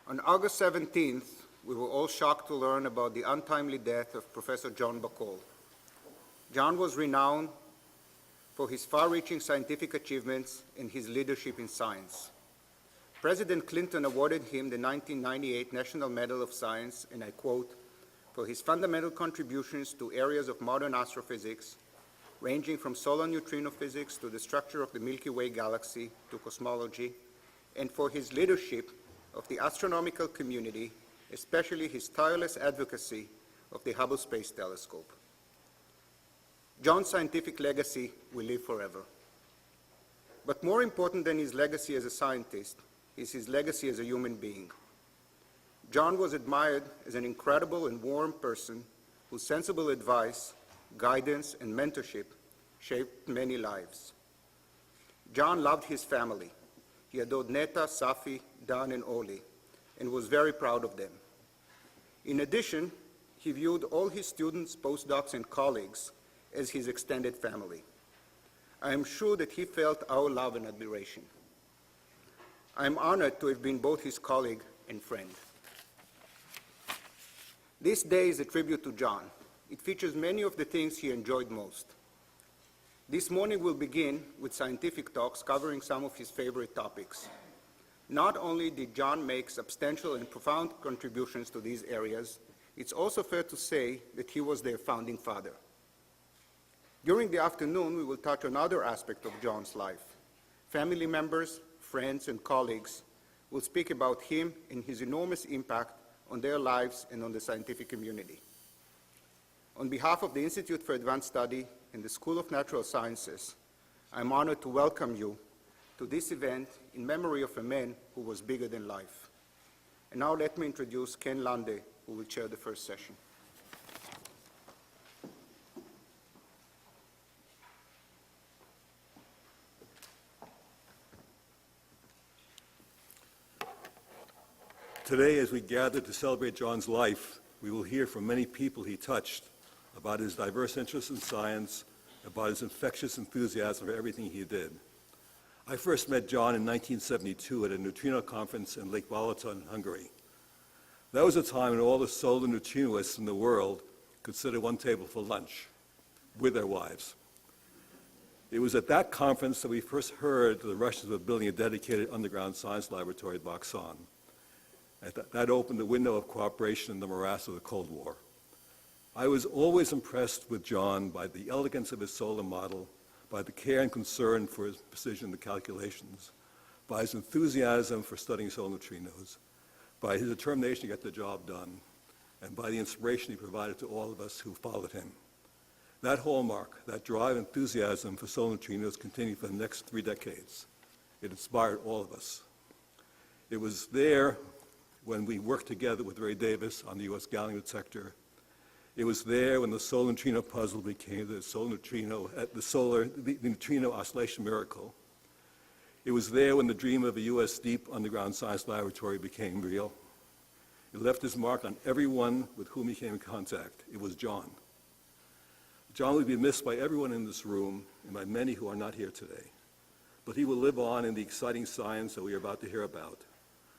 On August 17th, we were all shocked to learn about the untimely death of Professor John Bahcall. John was renowned for his far-reaching scientific achievements and his leadership in science. President Clinton awarded him the 1998 National Medal of Science, and I quote, for his fundamental contributions to areas of modern astrophysics, ranging from solar neutrino physics to the structure of the Milky Way galaxy to cosmology, and for his leadership of the astronomical community, especially his tireless advocacy of the Hubble Space Telescope. John's scientific legacy will live forever. But more important than his legacy as a scientist is his legacy as a human being. John was admired as an incredible and warm person whose sensible advice, guidance, and mentorship shaped many lives. John loved his family. He adored Neta, Safi, Dan, and Oli, and was very proud of them. In addition, he viewed all his students, postdocs, and colleagues as his extended family. I am sure that he felt our love and admiration. I am honored to have been both his colleague and friend. This day is a tribute to John. It features many of the things he enjoyed most. This morning we'll begin with scientific talks covering some of his favorite topics. Not only did John make substantial and profound contributions to these areas, it's also fair to say that he was their founding father. During the afternoon, we will touch on another aspect of John's life. Family members, friends, and colleagues will speak about him and his enormous impact on their lives and on the scientific community. On behalf of the Institute for Advanced Study and the School of Natural Sciences, I'm honored to welcome you to this event in memory of a man who was bigger than life. And now let me introduce Ken Lande, who will chair the first session. Today, as we gather to celebrate John's life, we will hear from many people he touched about his diverse interests in science, about his infectious enthusiasm for everything he did. I first met John in 1972 at a neutrino conference in Lake Balaton, Hungary. That was a time when all the solar neutrinoists in the world could sit at one table for lunch with their wives. It was at that conference that we first heard that the Russians were building a dedicated underground science laboratory at Haxton. That opened the window of cooperation in the morass of the Cold War. I was always impressed with John by the elegance of his solar model, by the care and concern for his precision in the calculations, by his enthusiasm for studying solar neutrinos, by his determination to get the job done, and by the inspiration he provided to all of us who followed him. That hallmark, that drive and enthusiasm for solar neutrinos continued for the next 3 decades. It inspired all of us. It was there when we worked together with Ray Davis on the U.S. gallium detector. It was there when the solar neutrino puzzle became the neutrino oscillation miracle. It was there when the dream of a U.S. deep underground science laboratory became real. It left his mark on everyone with whom he came in contact. It was John. John will be missed by everyone in this room and by many who are not here today. But he will live on in the exciting science that we are about to hear about.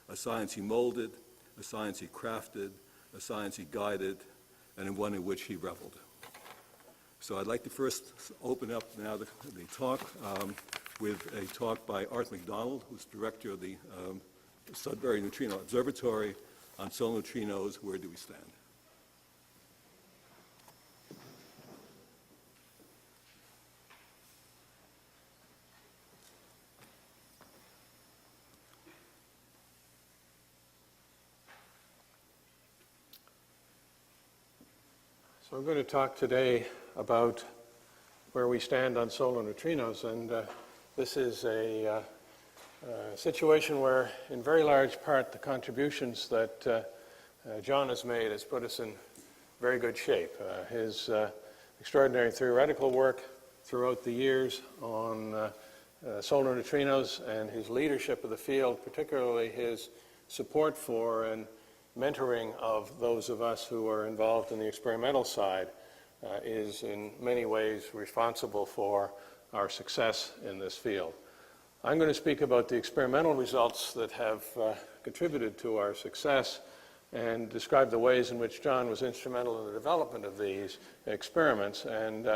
A science he molded, a science he crafted, a science he guided, and one in which he reveled. So I'd like to first open up now the talk with a talk by Art McDonald, who's director of the Sudbury Neutrino Observatory on solar neutrinos. Where do we stand? So I'm going to talk today about where we stand on solar neutrinos, and this is a situation where, in very large part, the contributions that John has made has put us in very good shape. His extraordinary theoretical work throughout the years on solar neutrinos and his leadership of the field, particularly his support for and mentoring of those of us who are involved in the experimental side, is in many ways responsible for our success in this field. I'm going to speak about the experimental results that have contributed to our success and describe the ways in which John was instrumental in the development of these experiments. And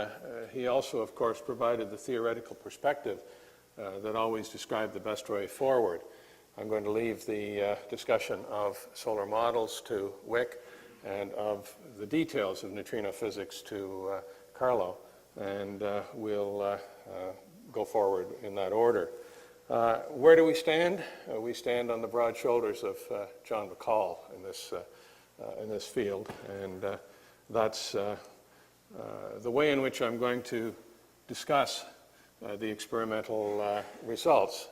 he also, of course, provided the theoretical perspective that always described the best way forward. I'm going to leave the discussion of solar models to Wick and of the details of neutrino physics to Carlo, and we'll go forward in that order. Where do we stand? We stand on the broad shoulders of John Bahcall in this field, and that's the way in which I'm going to discuss the experimental results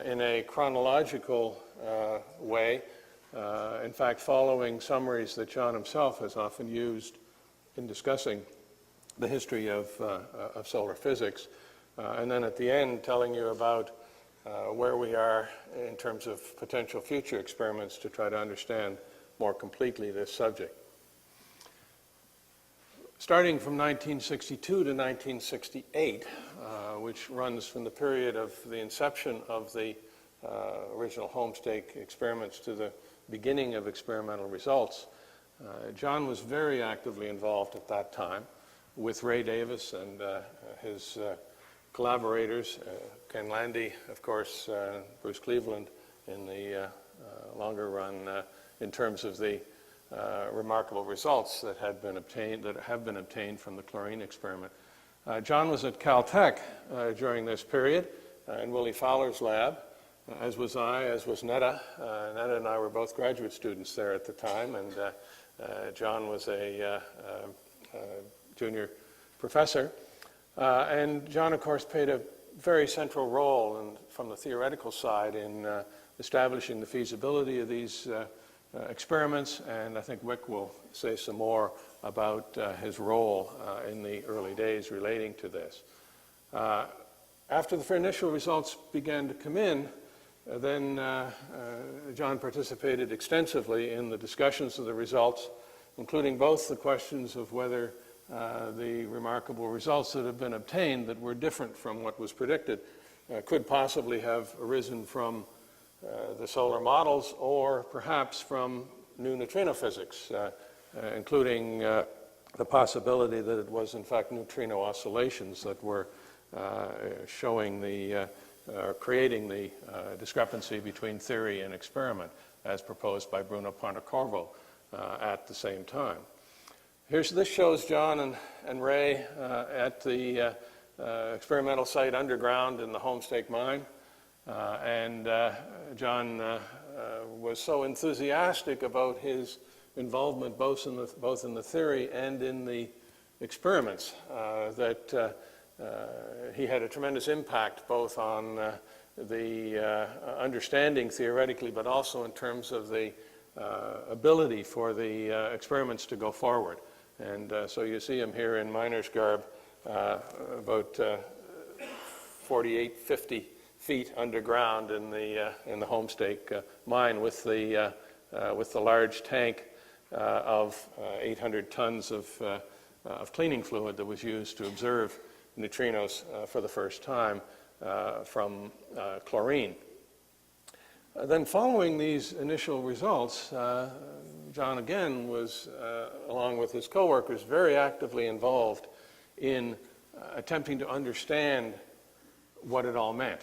in a chronological way, in fact following summaries that John himself has often used in discussing the history of solar physics, and then at the end telling you about where we are in terms of potential future experiments to try to understand more completely this subject. Starting from 1962 to 1968, which runs from the period of the inception of the original homestake experiments to the beginning of experimental results, John was very actively involved at that time with Ray Davis and his collaborators, Ken Landy, of course, Bruce Cleveland in the longer run in terms of the remarkable results that have been obtained from the chlorine experiment. John was at Caltech during this period in Willie Fowler's lab, as was I, as was Netta. Netta and I were both graduate students there at the time, and John was a junior professor. And John, of course, played a very central role from the theoretical side in establishing the feasibility of these experiments, and I think Wick will say some more about his role in the early days relating to this. After the initial results began to come in, then John participated extensively in the discussions of the results, including both the questions of whether the remarkable results that have been obtained that were different from what was predicted could possibly have arisen from the solar models or perhaps from new neutrino physics, including the possibility that it was in fact neutrino oscillations that were showing creating the discrepancy between theory and experiment as proposed by Bruno Pontecorvo at the same time. This shows John and Ray at the experimental site underground in the homestake mine. And John was so enthusiastic about his involvement both in the theory and in the experiments that he had a tremendous impact both on the understanding theoretically, but also in terms of the ability for the experiments to go forward. And so you see him here in miner's garb, about 48, 50 feet underground in the homestake mine with the large tank of 800 tons of cleaning fluid that was used to observe neutrinos for the first time from chlorine. Then following these initial results, John again was, along with his coworkers, very actively involved in attempting to understand what it all meant.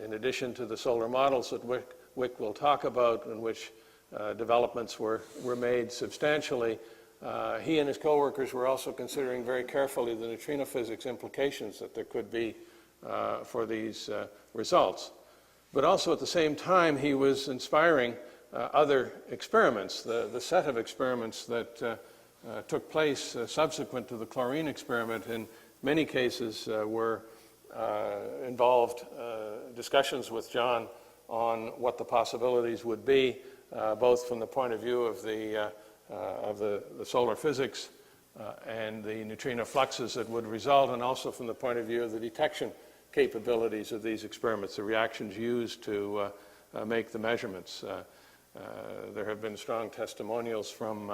In addition to the solar models that Wick will talk about, in which developments were made substantially, he and his coworkers were also considering very carefully the neutrino physics implications that there could be for these results. But also at the same time, he was inspiring other experiments, the set of experiments that took place subsequent to the chlorine experiment in many cases were involved discussions with John on what the possibilities would be, both from the point of view of the solar physics and the neutrino fluxes that would result, and also from the point of view of the detection capabilities of these experiments, the reactions used to make the measurements. There have been strong testimonials from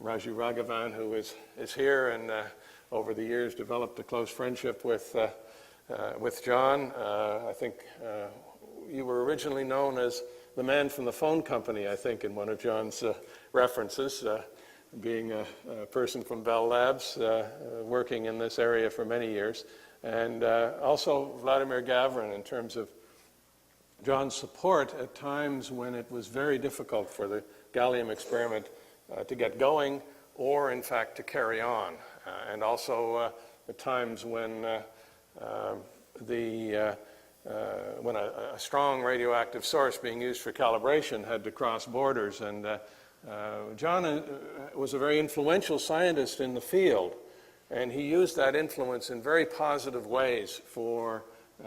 Raju Raghavan, who is here and over the years developed a close friendship with with John. I think you were originally known as the man from the phone company, I think, in one of John's references, being a person from Bell Labs, working in this area for many years, and also Vladimir Gavrin in terms of John's support at times when it was very difficult for the gallium experiment to get going or, in fact, to carry on, and also at times when when a strong radioactive source being used for calibration had to cross borders. And John was a very influential scientist in the field, and he used that influence in very positive ways for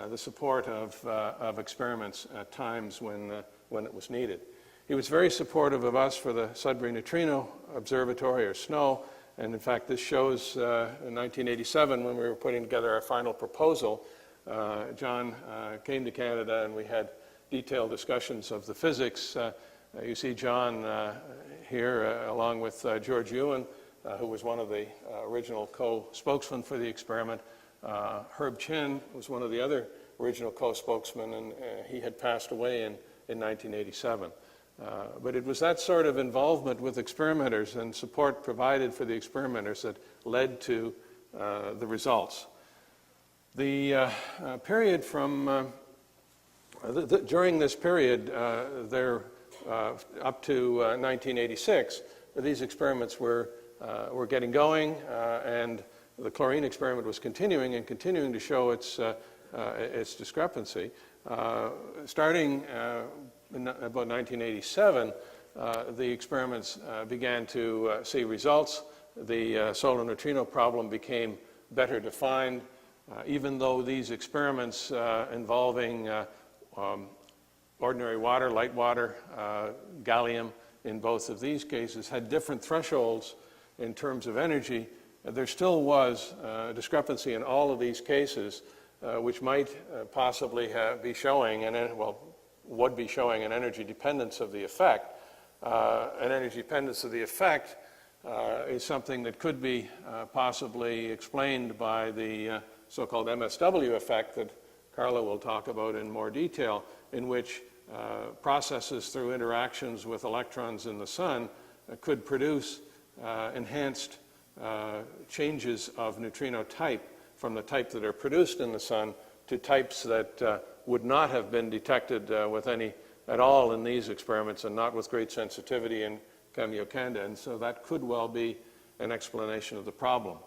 the support of experiments at times when it was needed. He was very supportive of us for the Sudbury Neutrino Observatory, or SNO, and in fact this shows in 1987 when we were putting together our final proposal. John came to Canada and we had detailed discussions of the physics. You see John here along with George Ewan, who was one of the original co-spokesmen for the experiment. Herb Chin was one of the other original co-spokesmen, and he had passed away in 1987. But it was that sort of involvement with experimenters and support provided for the experimenters that led to the results. The period from during this period, up to 1986, these experiments were getting going, and the chlorine experiment was continuing to show its discrepancy. Starting in about 1987, the experiments began to see results. The solar neutrino problem became better defined, even though these experiments involving ordinary water, light water, gallium in both of these cases had different thresholds in terms of energy. There still was a discrepancy in all of these cases, which might possibly be showing, would be showing an energy dependence of the effect. An energy dependence of the effect is something that could be possibly explained by the so-called MSW effect that Carla will talk about in more detail, in which processes through interactions with electrons in the sun could produce enhanced changes of neutrino type from the type that are produced in the sun to types that would not have been detected with any at all in these experiments, and not with great sensitivity in Kamiokande. And so that could well be an explanation of the problem.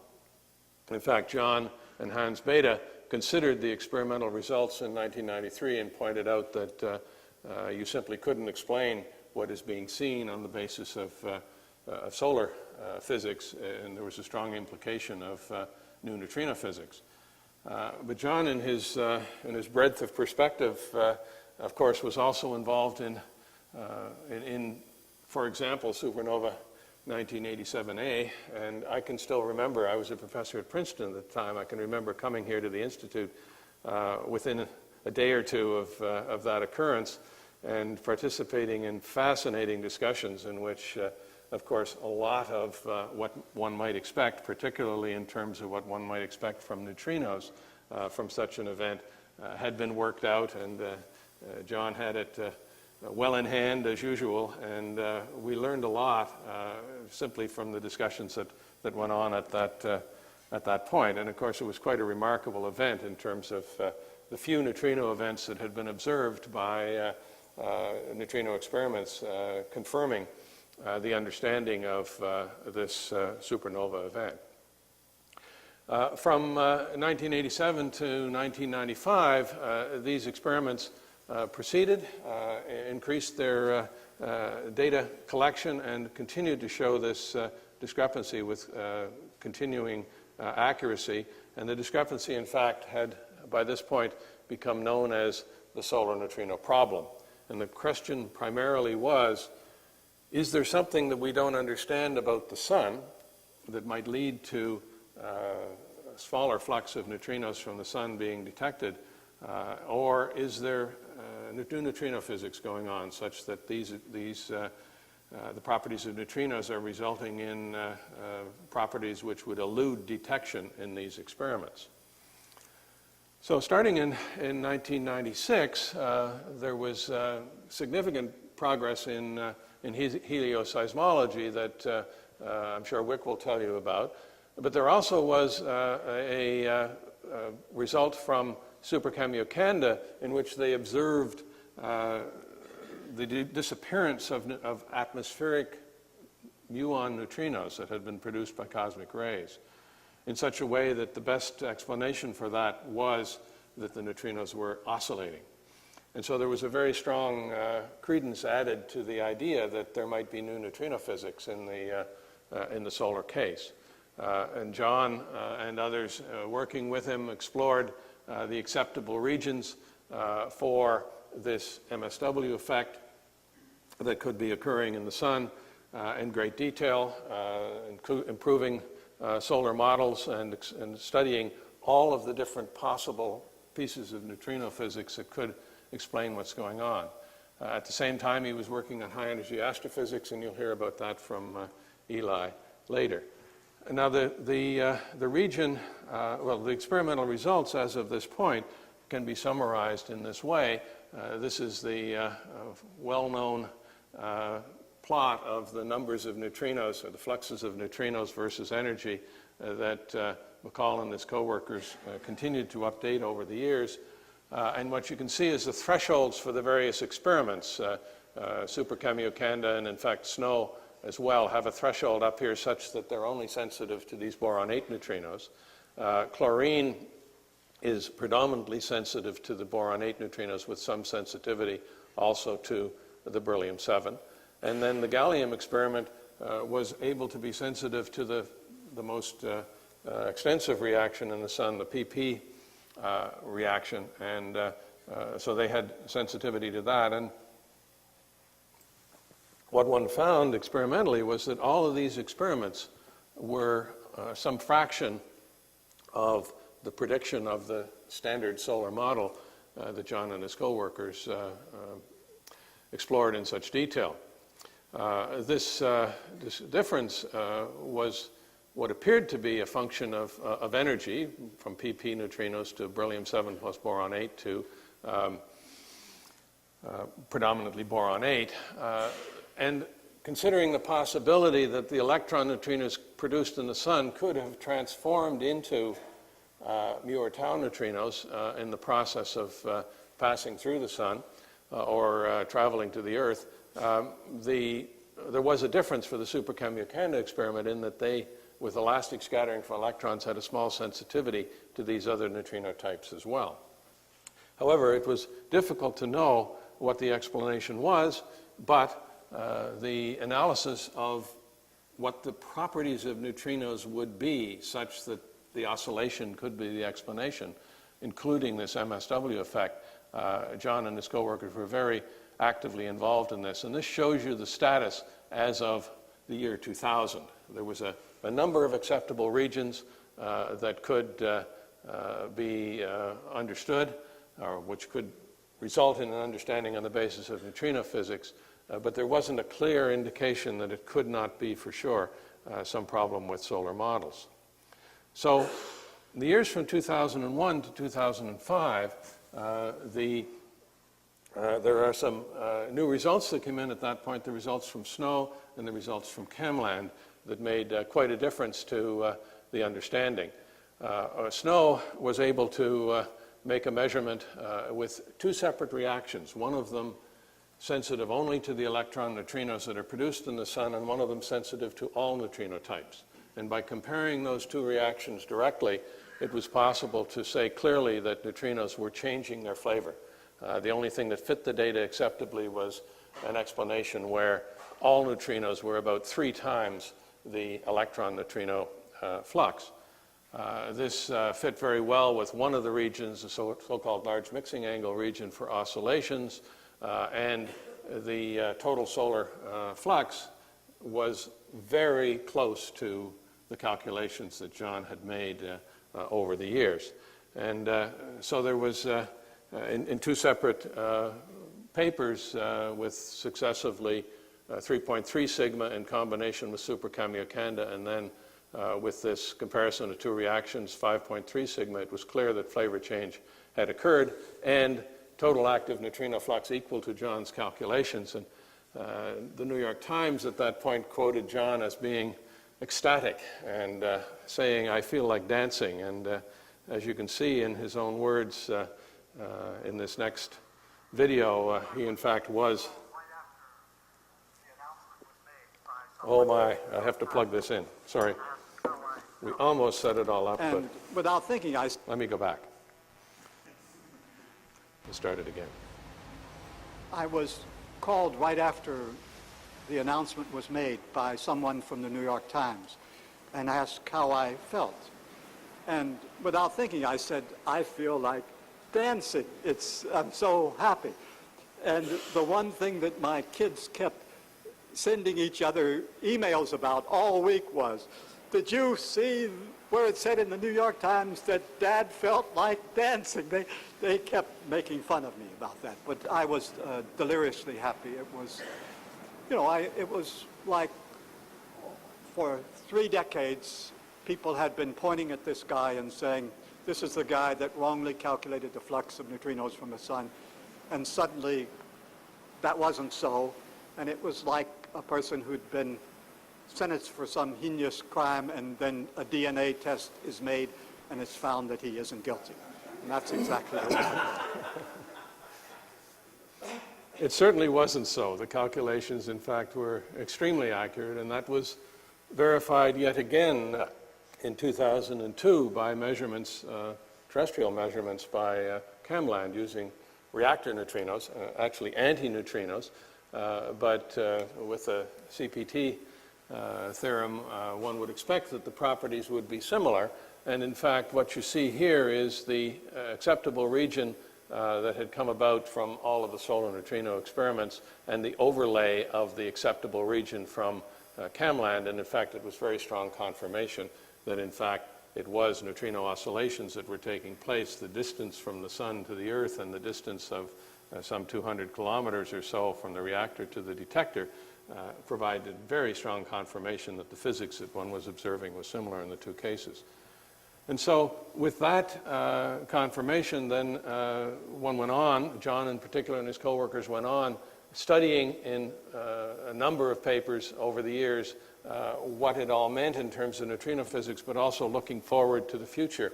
In fact, John and Hans Bethe considered the experimental results in 1993 and pointed out that you simply couldn't explain what is being seen on the basis of solar physics, and there was a strong implication of new neutrino physics. But John, in his breadth of perspective, of course, was also involved in, for example, supernova 1987A, and I can still remember, I was a professor at Princeton at the time, I can remember coming here to the Institute within a day or two of that occurrence and participating in fascinating discussions in which, of course, a lot of what one might expect, particularly in terms of what one might expect from neutrinos from such an event, had been worked out, and John had it well in hand as usual, and we learned a lot simply from the discussions that went on at that point. And of course, it was quite a remarkable event in terms of the few neutrino events that had been observed by neutrino experiments confirming the understanding of this supernova event. From 1987 to 1995, these experiments proceeded, increased their data collection, and continued to show this discrepancy with continuing accuracy. And the discrepancy, in fact, had by this point become known as the solar neutrino problem. And the question primarily was, is there something that we don't understand about the sun that might lead to a smaller flux of neutrinos from the sun being detected, or is there new neutrino physics going on such that the properties of neutrinos are resulting in properties which would elude detection in these experiments? So starting in 1996, there was significant progress in helioseismology that I'm sure Wick will tell you about. But there also was a result from Super Kamiokande in which they observed the disappearance of atmospheric muon neutrinos that had been produced by cosmic rays, in such a way that the best explanation for that was that the neutrinos were oscillating. And so there was a very strong credence added to the idea that there might be new neutrino physics in the solar case. And John and others working with him explored the acceptable regions for this MSW effect that could be occurring in the sun in great detail, improving solar models and studying all of the different possible pieces of neutrino physics that could explain what's going on. At the same time, he was working on high-energy astrophysics, and you'll hear about that from Eli later. Now, the region, well, the experimental results as of this point can be summarized in this way. This is the well-known plot of the numbers of neutrinos, or the fluxes of neutrinos versus energy that Bahcall and his co-workers continued to update over the years. And what you can see is the thresholds for the various experiments. Super Kamiokande and, in fact, SNO as well have a threshold up here such that they're only sensitive to these boron-8 neutrinos. Chlorine is predominantly sensitive to the boron-8 neutrinos with some sensitivity also to the beryllium-7. And then the gallium experiment was able to be sensitive to the most extensive reaction in the sun, the PP reaction, and so they had sensitivity to that. And what one found experimentally was that all of these experiments were some fraction of the prediction of the standard solar model that John and his co-workers explored in such detail. This difference was what appeared to be a function of energy, from PP neutrinos to beryllium-7 plus boron-8 to predominantly boron-8. And considering the possibility that the electron neutrinos produced in the sun could have transformed into mu or tau neutrinos in the process of passing through the sun or traveling to the Earth, there was a difference for the Super Kamiokande experiment in that they, with elastic scattering for electrons, had a small sensitivity to these other neutrino types as well. However, it was difficult to know what the explanation was, but the analysis of what the properties of neutrinos would be such that the oscillation could be the explanation, including this MSW effect, John and his co-workers were very actively involved in this. And this shows you the status as of the year 2000. There was a number of acceptable regions that could be understood, or which could result in an understanding on the basis of neutrino physics, but there wasn't a clear indication that it could not be for sure some problem with solar models. So in the years from 2001 to 2005, there are some new results that came in at that point, the results from SNO and the results from ChemLand, that made quite a difference to the understanding. SNO was able to make a measurement with two separate reactions, one of them sensitive only to the electron neutrinos that are produced in the sun, and one of them sensitive to all neutrino types. And by comparing those two reactions directly, it was possible to say clearly that neutrinos were changing their flavor. The only thing that fit the data acceptably was an explanation where all neutrinos were about 3 times the electron neutrino flux. This fit very well with one of the regions, the so-called large mixing angle region for oscillations, and the total solar flux was very close to the calculations that John had made over the years. And so there was, in two separate papers with successively 3.3 sigma in combination with Super Kamiokande, and then with this comparison of two reactions, 5.3 sigma, it was clear that flavor change had occurred and total active neutrino flux equal to John's calculations. And the New York Times at that point quoted John as being ecstatic and saying, "I feel like dancing." And as you can see in his own words in this next video, he in fact was. Oh my, I have to plug this in. Sorry. We almost set it all up, but without thinking, let me go back. Let's start it again. I was called right after the announcement was made by someone from the New York Times and asked how I felt. And without thinking, I said, "I feel like dancing. I'm so happy." And the one thing that my kids kept sending each other emails about all week was, "Did you see where it said in the New York Times that Dad felt like dancing?" They kept making fun of me about that, but I was deliriously happy. It was, it was like for 3 decades, people had been pointing at this guy and saying, "This is the guy that wrongly calculated the flux of neutrinos from the sun." And suddenly, that wasn't so, and it was like a person who'd been sentenced for some heinous crime, and then a DNA test is made, and it's found that he isn't guilty. And that's exactly what happened. It certainly wasn't so. The calculations, in fact, were extremely accurate, and that was verified yet again in 2002 by measurements, terrestrial measurements by Camland using reactor neutrinos, actually anti-neutrinos, but with a CPT theorem, one would expect that the properties would be similar. And in fact, what you see here is the acceptable region that had come about from all of the solar neutrino experiments and the overlay of the acceptable region from Camland. And in fact, it was very strong confirmation that in fact it was neutrino oscillations that were taking place. The distance from the sun to the Earth and the distance of some 200 kilometers or so from the reactor to the detector provided very strong confirmation that the physics that one was observing was similar in the two cases. And so with that confirmation, then one went on, John in particular and his co-workers went on, studying in a number of papers over the years what it all meant in terms of neutrino physics, but also looking forward to the future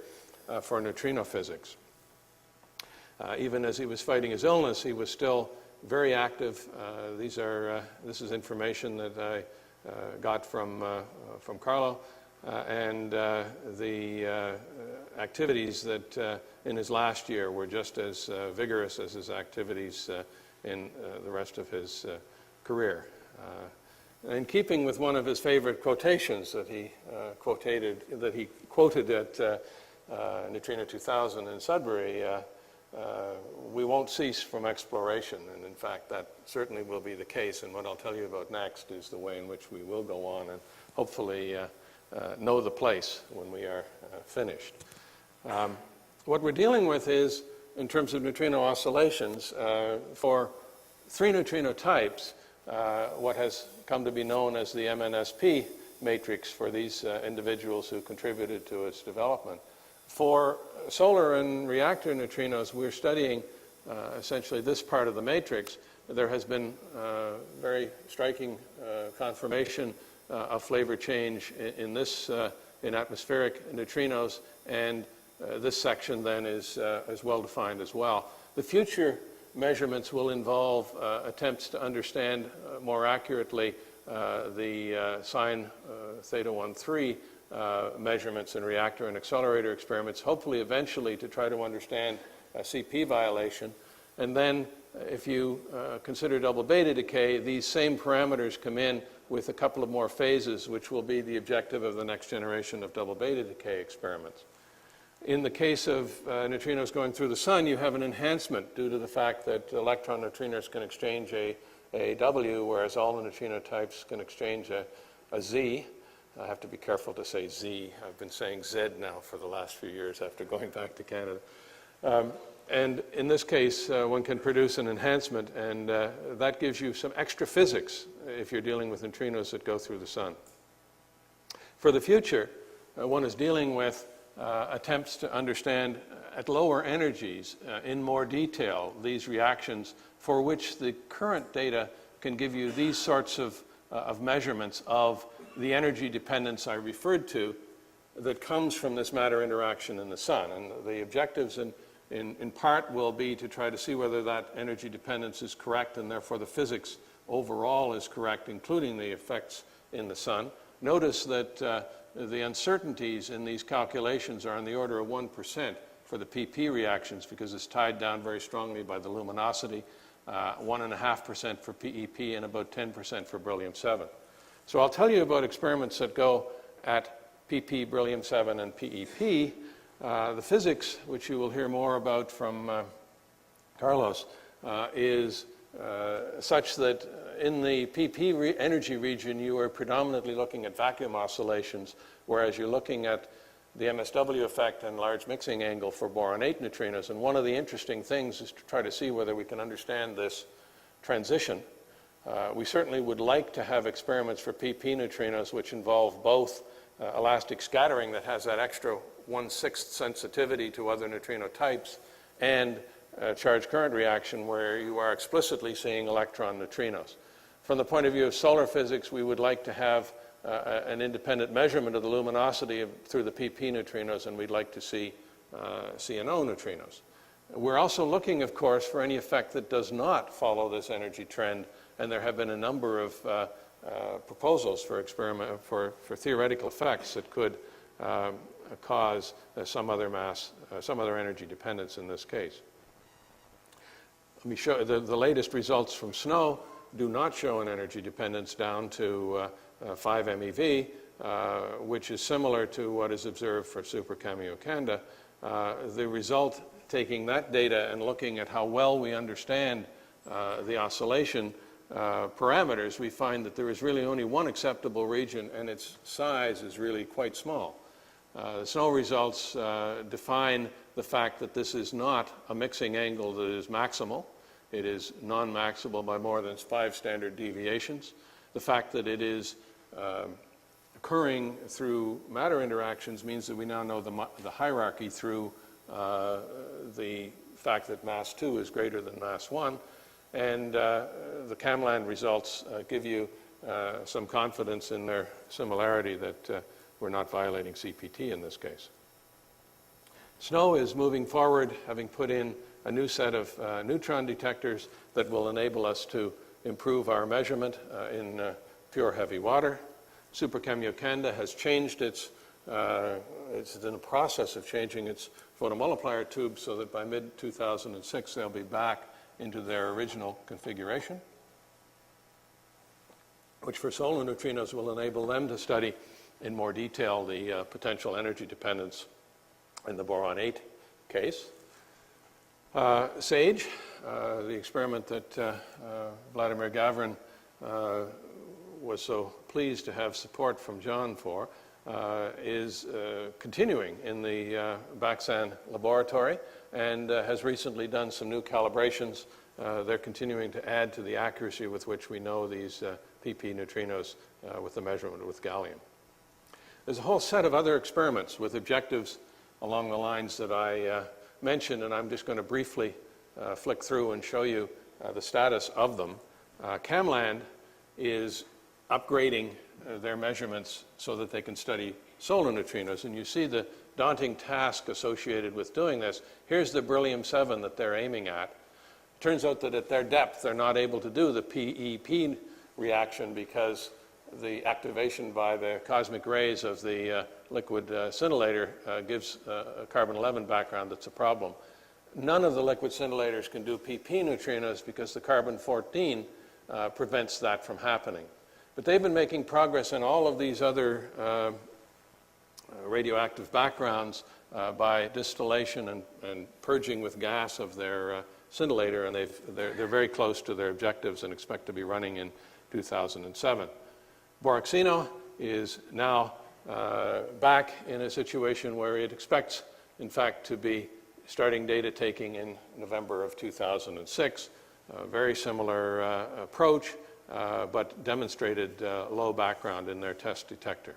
for neutrino physics. Even as he was fighting his illness, he was still very active. This is information that I got from Carlo, and the activities that in his last year were just as vigorous as his activities in the rest of his career. In keeping with one of his favorite quotations that he quoted at Neutrino 2000 in Sudbury, we won't cease from exploration, and in fact that certainly will be the case, and what I'll tell you about next is the way in which we will go on and hopefully know the place when we are finished. What we're dealing with is, in terms of neutrino oscillations, for 3 neutrino types, what has come to be known as the MNSP matrix for these individuals who contributed to its development. For solar and reactor neutrinos, we're studying essentially this part of the matrix. There has been very striking confirmation of flavor change in atmospheric neutrinos, and this section then is well defined as well. The future measurements will involve attempts to understand more accurately the sine theta 1,3 measurements in reactor and accelerator experiments, hopefully eventually to try to understand CP violation. And then if you consider double beta decay, these same parameters come in with a couple of more phases, which will be the objective of the next generation of double beta decay experiments. In the case of neutrinos going through the sun, you have an enhancement due to the fact that electron neutrinos can exchange a W, whereas all the neutrino types can exchange a Z. I have to be careful to say Z. I've been saying Z now for the last few years after going back to Canada. And in this case, one can produce an enhancement, and that gives you some extra physics if you're dealing with neutrinos that go through the sun. For the future, one is dealing with attempts to understand at lower energies in more detail these reactions for which the current data can give you these sorts of measurements of the energy dependence I referred to that comes from this matter interaction in the sun. And the objectives in part will be to try to see whether that energy dependence is correct and therefore the physics overall is correct, including the effects in the sun. Notice that the uncertainties in these calculations are on the order of 1% for the PP reactions because it's tied down very strongly by the luminosity, 1.5% for PEP, and about 10% for beryllium-7. So I'll tell you about experiments that go at PP, beryllium-7, and PEP. The physics, which you will hear more about from Carlos, is such that in the PP energy region, you are predominantly looking at vacuum oscillations, whereas you're looking at the MSW effect and large mixing angle for boron-8 neutrinos. And one of the interesting things is to try to see whether we can understand this transition. We certainly would like to have experiments for PP neutrinos which involve both elastic scattering that has that extra 1/6 sensitivity to other neutrino types and charge current reaction where you are explicitly seeing electron neutrinos. From the point of view of solar physics, we would like to have an independent measurement of the luminosity through the PP neutrinos, and we'd like to see CNO neutrinos. We're also looking, of course, for any effect that does not follow this energy trend, and there have been a number of proposals for theoretical effects that could cause some other energy dependence in this case. Let me show the latest results from SNO do not show an energy dependence down to 5 MeV, which is similar to what is observed for Super Kamiokande. The result, taking that data and looking at how well we understand the oscillation parameters, we find that there is really only one acceptable region and its size is really quite small. The SNO results define the fact that this is not a mixing angle that is maximal. It is non-maximal by more than 5 standard deviations. The fact that it is occurring through matter interactions means that we now know the hierarchy through the fact that mass 2 is greater than mass 1. And the Camland results give you some confidence in their similarity that we're not violating CPT in this case. SNO is moving forward, having put in a new set of neutron detectors that will enable us to improve our measurement in pure heavy water. Super Kamiokande has changed it's in the process of changing its photomultiplier tube so that by mid-2006 they'll be back into their original configuration, which for solar neutrinos will enable them to study in more detail the potential energy dependence in the boron-8 case. SAGE, the experiment that Vladimir Gavrin was so pleased to have support from John for, is continuing in the Baksan laboratory and has recently done some new calibrations. They're continuing to add to the accuracy with which we know these PP neutrinos with the measurement with gallium. There's a whole set of other experiments with objectives along the lines that I mentioned, and I'm just going to briefly flick through and show you the status of them. Camland is upgrading their measurements so that they can study solar neutrinos, and you see the daunting task associated with doing this. Here's the beryllium-7 that they're aiming at. It turns out that at their depth they're not able to do the PEP reaction because the activation by the cosmic rays of the liquid scintillator gives a carbon-11 background that's a problem. None of the liquid scintillators can do PP neutrinos because the carbon-14 prevents that from happening. But they've been making progress in all of these other radioactive backgrounds by distillation and purging with gas of their scintillator, and they're very close to their objectives and expect to be running in 2007. Boraxino is now back in a situation where it expects, in fact, to be starting data taking in November of 2006. Very similar approach, but demonstrated low background in their test detector.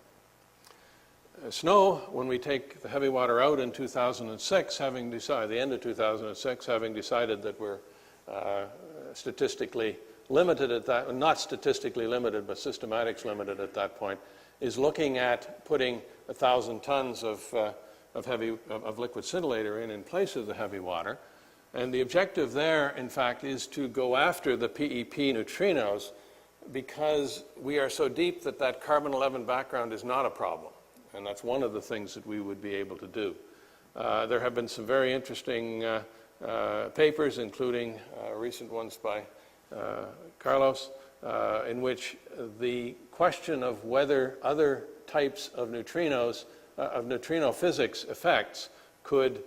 Snow, when we take the heavy water out in 2006, the end of 2006, having decided that we're statistically limited at that, not statistically limited, but systematics limited at that point, is looking at putting 1,000 tons of liquid scintillator in place of the heavy water. And the objective there, in fact, is to go after the PEP neutrinos because we are so deep that that carbon-11 background is not a problem. And that's one of the things that we would be able to do. There have been some very interesting papers, including recent ones by Carlos, in which the question of whether other types of neutrinos, of neutrino physics effects could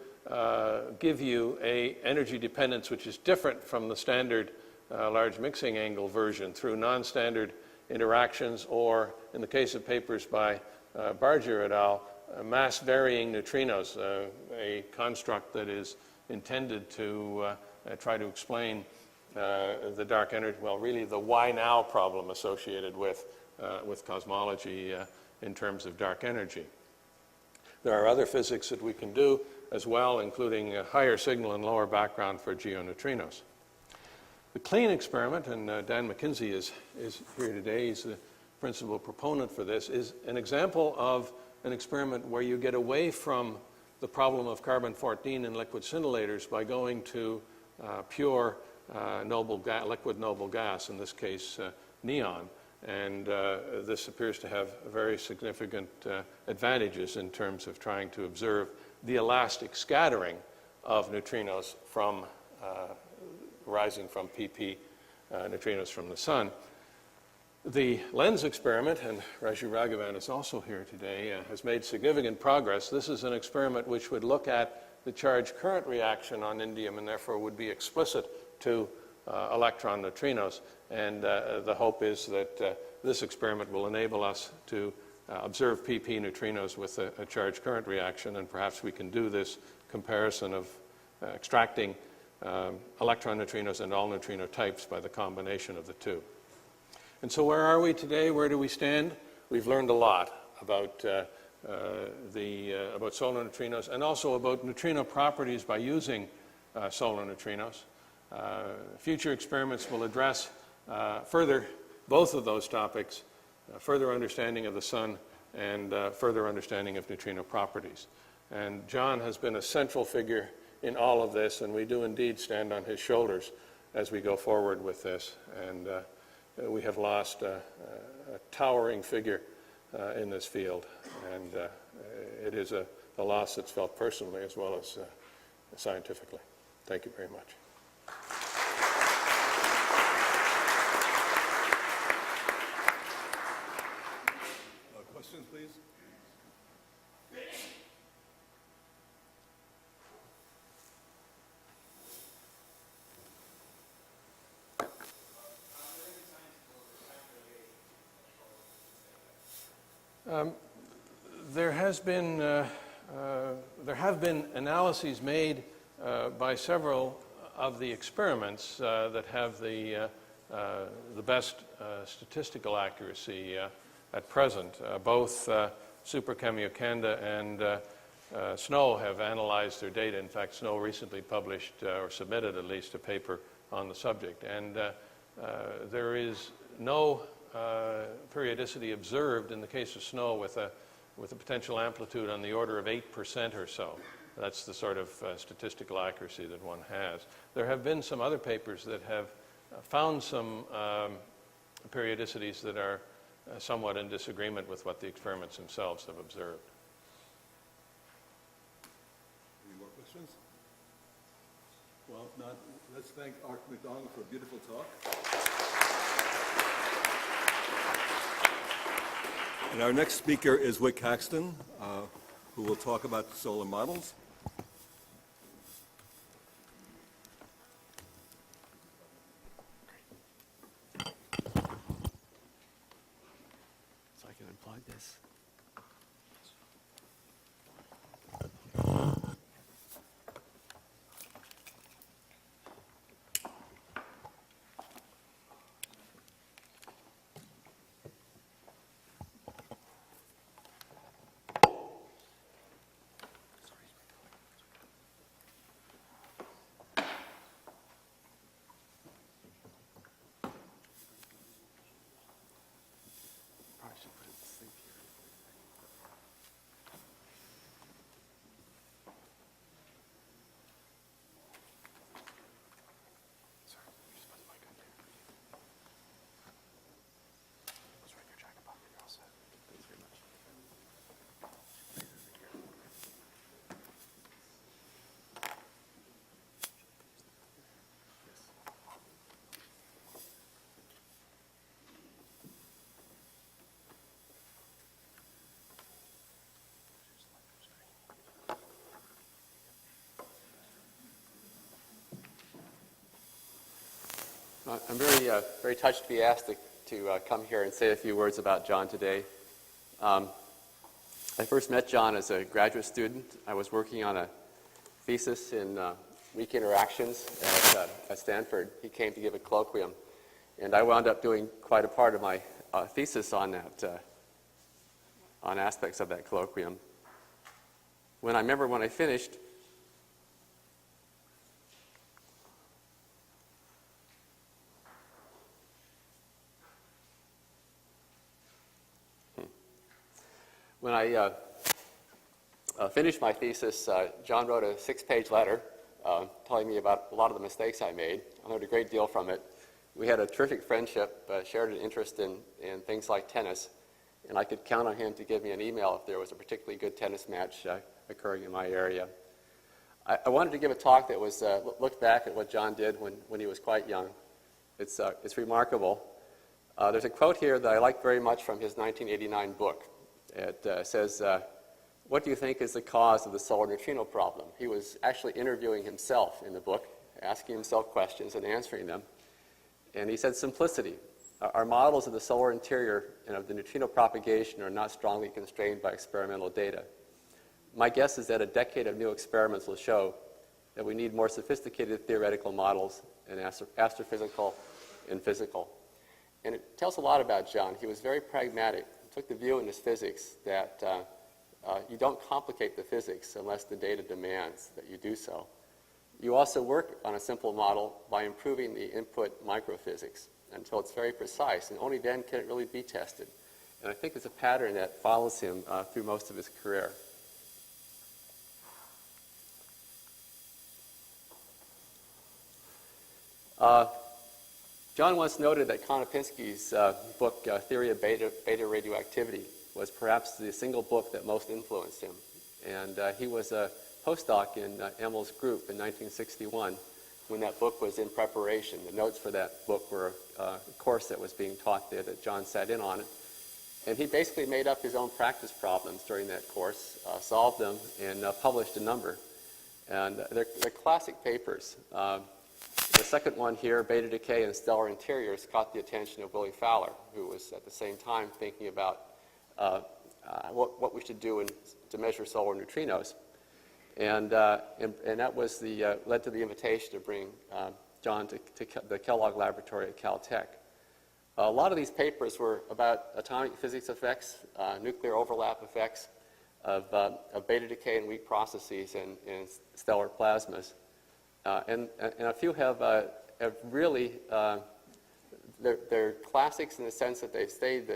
give you an energy dependence which is different from the standard large mixing angle version through non-standard interactions, or in the case of papers by Barger et al., mass-varying neutrinos, a construct that is intended to try to explain the dark energy, well, really the why now problem associated with cosmology in terms of dark energy. There are other physics that we can do as well, including a higher signal and lower background for geoneutrinos. The CLEAN experiment, and Dan McKinsey is here today, he's the principal proponent for this, is an example of an experiment where you get away from the problem of carbon-14 in liquid scintillators by going to pure liquid noble gas, in this case neon. And this appears to have very significant advantages in terms of trying to observe the elastic scattering of neutrinos from rising from PP neutrinos from the sun. The LENS experiment, and Raju Raghavan is also here today, has made significant progress. This is an experiment which would look at the charge current reaction on indium and therefore would be explicit to electron neutrinos. And the hope is that this experiment will enable us to observe PP neutrinos with a charge current reaction, and perhaps we can do this comparison of extracting electron neutrinos and all neutrino types by the combination of the two. And so where are we today? Where do we stand? We've learned a lot about about solar neutrinos and also about neutrino properties by using solar neutrinos. Future experiments will address further both of those topics, further understanding of the sun and further understanding of neutrino properties. And John has been a central figure in all of this, and we do indeed stand on his shoulders as we go forward with this. And we have lost a towering figure in this field, and it is a loss that's felt personally as well as scientifically. Thank you very much. Questions, please? There have been analyses made by several of the experiments that have the best statistical accuracy at present. Both Super Kamiokanda and Snow have analyzed their data. In fact, Snow recently published or submitted at least a paper on the subject. And there is no periodicity observed in the case of Snow with a potential amplitude on the order of 8% or so. That's the sort of statistical accuracy that one has. There have been some other papers that have found some periodicities that are somewhat in disagreement with what the experiments themselves have observed. Any more questions? Well, if not, let's thank Art McDonald for a beautiful talk. And our next speaker is Wick Haxton, who will talk about solar models. So I can unplug this. I'm very touched to be asked to come here and say a few words about John today. I first met John as a graduate student. I was working on a thesis in weak interactions at Stanford. He came to give a colloquium, and I wound up doing quite a part of my thesis on that, on aspects of that colloquium. When I finished, When I finished my thesis, John wrote a 6-page letter telling me about a lot of the mistakes I made. I learned a great deal from it. We had a terrific friendship, shared an interest in things like tennis, and I could count on him to give me an email if there was a particularly good tennis match occurring in my area. I wanted to give a talk that was looked back at what John did when he was quite young. It's remarkable. There's a quote here that I like very much from his 1989 book. It says, what do you think is the cause of the solar neutrino problem? He was actually interviewing himself in the book, asking himself questions and answering them. And he said simplicity. Our models of the solar interior and of the neutrino propagation are not strongly constrained by experimental data. My guess is that a decade of new experiments will show that we need more sophisticated theoretical models in astrophysical and physical. And it tells a lot about John. He was very pragmatic. Took the view in his physics that you don't complicate the physics unless the data demands that you do so. You also work on a simple model by improving the input microphysics until it's very precise, and only then can it really be tested. And I think it's a pattern that follows him through most of his career. John once noted that Konopinski's book, Theory of Beta Radioactivity, was perhaps the single book that most influenced him. And he was a postdoc in Emil's group in 1961 when that book was in preparation. The notes for that book were a course that was being taught there that John sat in on. And he basically made up his own practice problems during that course, solved them, and published a number. And they're classic papers. The second one here, beta decay and stellar interiors, caught the attention of Willie Fowler, who was at the same time thinking about what we should do to measure solar neutrinos. And that was led to the invitation to bring John to the Kellogg Laboratory at Caltech. A lot of these papers were about atomic physics effects, nuclear overlap effects of beta decay and weak processes in stellar plasmas. And a few have really, they're classics in the sense that they've stayed,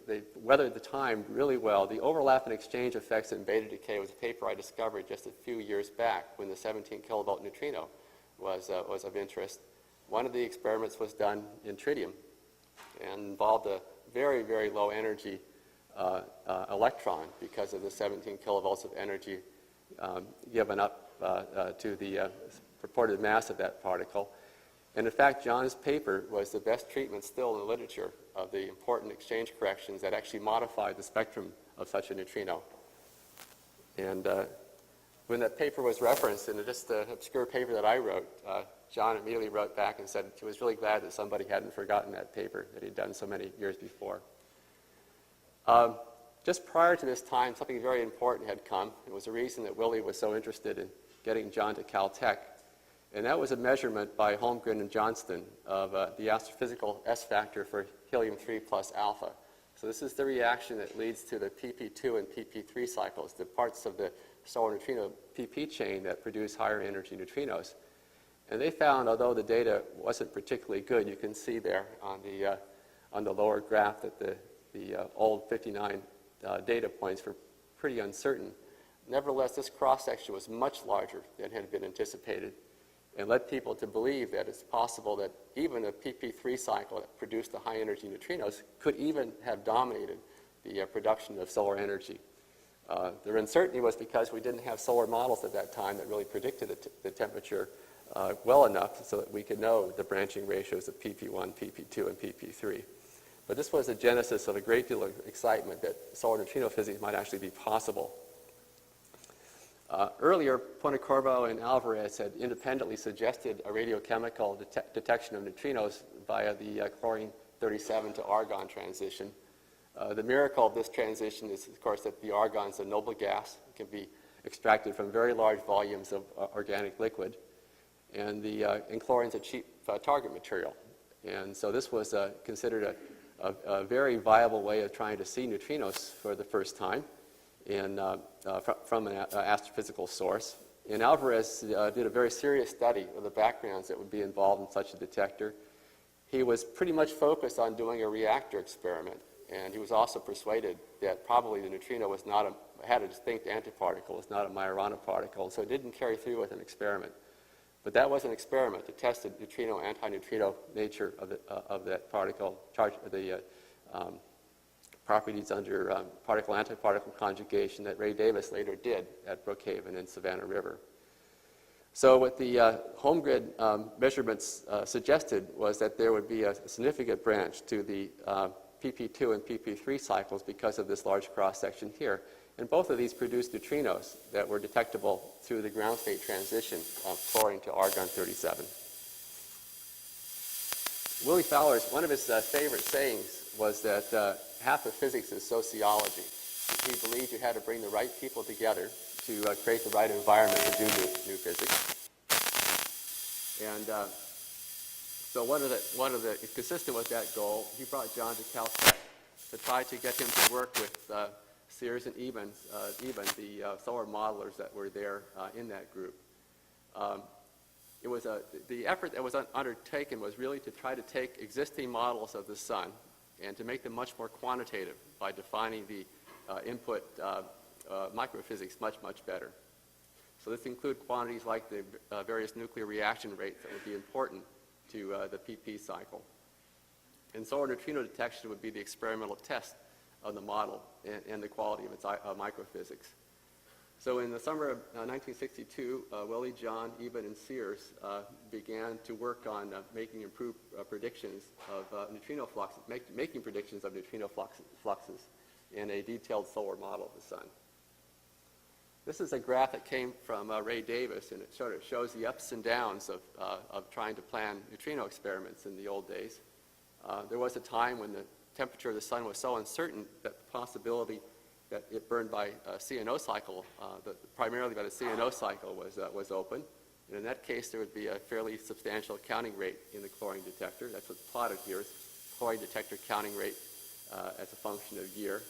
they weathered the time really well. The overlap and exchange effects in beta decay was a paper I discovered just a few years back when the 17 kilovolt neutrino was of interest. One of the experiments was done in tritium and involved a very, very low energy electron because of the 17 kilovolts of energy given up to the purported mass of that particle. And in fact, John's paper was the best treatment still in the literature of the important exchange corrections that actually modified the spectrum of such a neutrino. And when that paper was referenced in just an obscure paper that I wrote, John immediately wrote back and said he was really glad that somebody hadn't forgotten that paper that he'd done so many years before. Just prior to this time, something very important had come. It was the reason that Willie was so interested in getting John to Caltech. And that was a measurement by Holmgren and Johnston of the astrophysical S factor for helium-3 plus alpha. So this is the reaction that leads to the PP2 and PP3 cycles, the parts of the solar neutrino PP chain that produce higher energy neutrinos. And they found, although the data wasn't particularly good, you can see there on the lower graph that the old 59 data points were pretty uncertain. Nevertheless, this cross-section was much larger than had been anticipated and led people to believe that it's possible that even a PP3 cycle that produced the high-energy neutrinos could even have dominated the production of solar energy. The uncertainty was because we didn't have solar models at that time that really predicted the temperature well enough so that we could know the branching ratios of PP1, PP2, and PP3. But this was the genesis of a great deal of excitement that solar neutrino physics might actually be possible. Earlier, Pontecorvo and Alvarez had independently suggested a radiochemical detection of neutrinos via the chlorine-37 to argon transition. The miracle of this transition is, of course, that the argon is a noble gas. It can be extracted from very large volumes of organic liquid. And chlorine is a cheap target material. And so this was considered a very viable way of trying to see neutrinos for the first time from an astrophysical source. And Alvarez did a very serious study of the backgrounds that would be involved in such a detector. He was pretty much focused on doing a reactor experiment, and he was also persuaded that probably the neutrino had a distinct antiparticle, it's not a Majorana particle, so it didn't carry through with an experiment. But that was an experiment to test the neutrino antineutrino nature of that particle, the properties under particle-antiparticle conjugation that Ray Davis later did at Brookhaven and Savannah River. So what the home grid measurements suggested was that there would be a significant branch to the PP2 and PP3 cycles because of this large cross-section here. And both of these produced neutrinos that were detectable through the ground state transition of chlorine to argon-37. Willie Fowler's, one of his favorite sayings was that half of physics is sociology. He believed you had to bring the right people together to create the right environment to do new physics. And so consistent with that goal, he brought John to Cal State to try to get him to work with Sears and Eben, the solar modelers that were there in that group. The effort that was undertaken was really to try to take existing models of the sun and to make them much more quantitative by defining the input microphysics much, much better. So this includes quantities like the various nuclear reaction rates that would be important to the PP cycle. And solar neutrino detection would be the experimental test of the model and the quality of its microphysics. So in the summer of 1962, Willie, John, Eben, and Sears began to work on making improved predictions of neutrino fluxes, making predictions of neutrino fluxes in a detailed solar model of the sun. This is a graph that came from Ray Davis, and it shows the ups and downs of trying to plan neutrino experiments in the old days. There was a time when the temperature of the sun was so uncertain that the possibility that it burned by a CNO cycle, primarily by the CNO cycle, was open. And in that case, there would be a fairly substantial counting rate in the chlorine detector. That's what's plotted here, is chlorine detector counting rate as a function of year.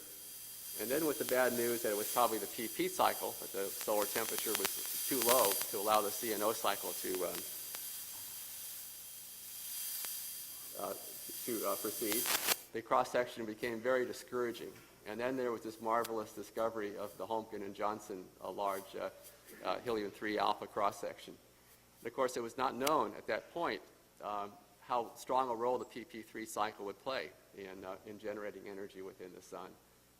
And then with the bad news that it was probably the PP cycle, that the solar temperature was too low to allow the CNO cycle to proceed, the cross-section became very discouraging. And then there was this marvelous discovery of the Holmgren and Johnson large helium-3 alpha cross-section. And of course, it was not known at that point how strong a role the PP3 cycle would play in generating energy within the sun.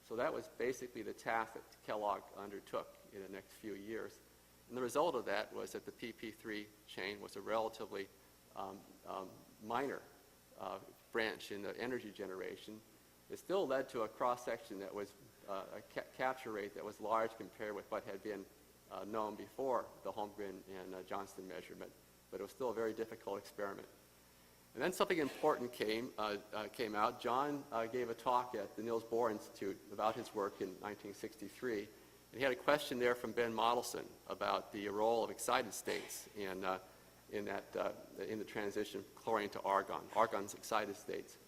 So that was basically the task that Kellogg undertook in the next few years. And the result of that was that the PP3 chain was a relatively minor branch in the energy generation. It still led to a cross-section that was a capture rate that was large compared with what had been known before the Holmgren and Johnston measurement, but it was still a very difficult experiment. And then something important came out. John gave a talk at the Niels Bohr Institute about his work in 1963, and he had a question there from Ben Modelson about the role of excited states in the transition of chlorine to argon, argon's excited states.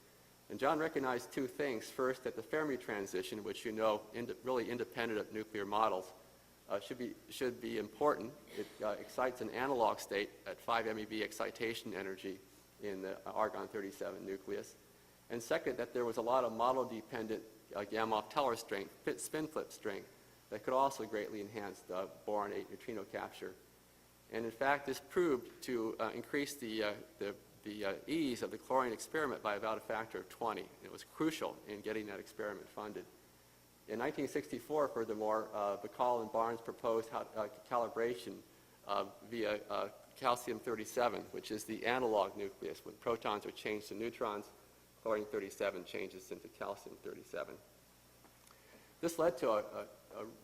And John recognized two things. First, that the Fermi transition, which you know, really independent of nuclear models, should be important. It excites an analog state at 5 MeV excitation energy in the argon-37 nucleus. And second, that there was a lot of model-dependent Gamow-Teller strength, spin flip strength, that could also greatly enhance the boron-8 neutrino capture. And in fact, this proved to increase the ease of the chlorine experiment by about a factor of 20. It was crucial in getting that experiment funded. In 1964, furthermore, Bahcall and Barnes proposed calibration via calcium-37, which is the analog nucleus. When protons are changed to neutrons, chlorine-37 changes into calcium-37. This led to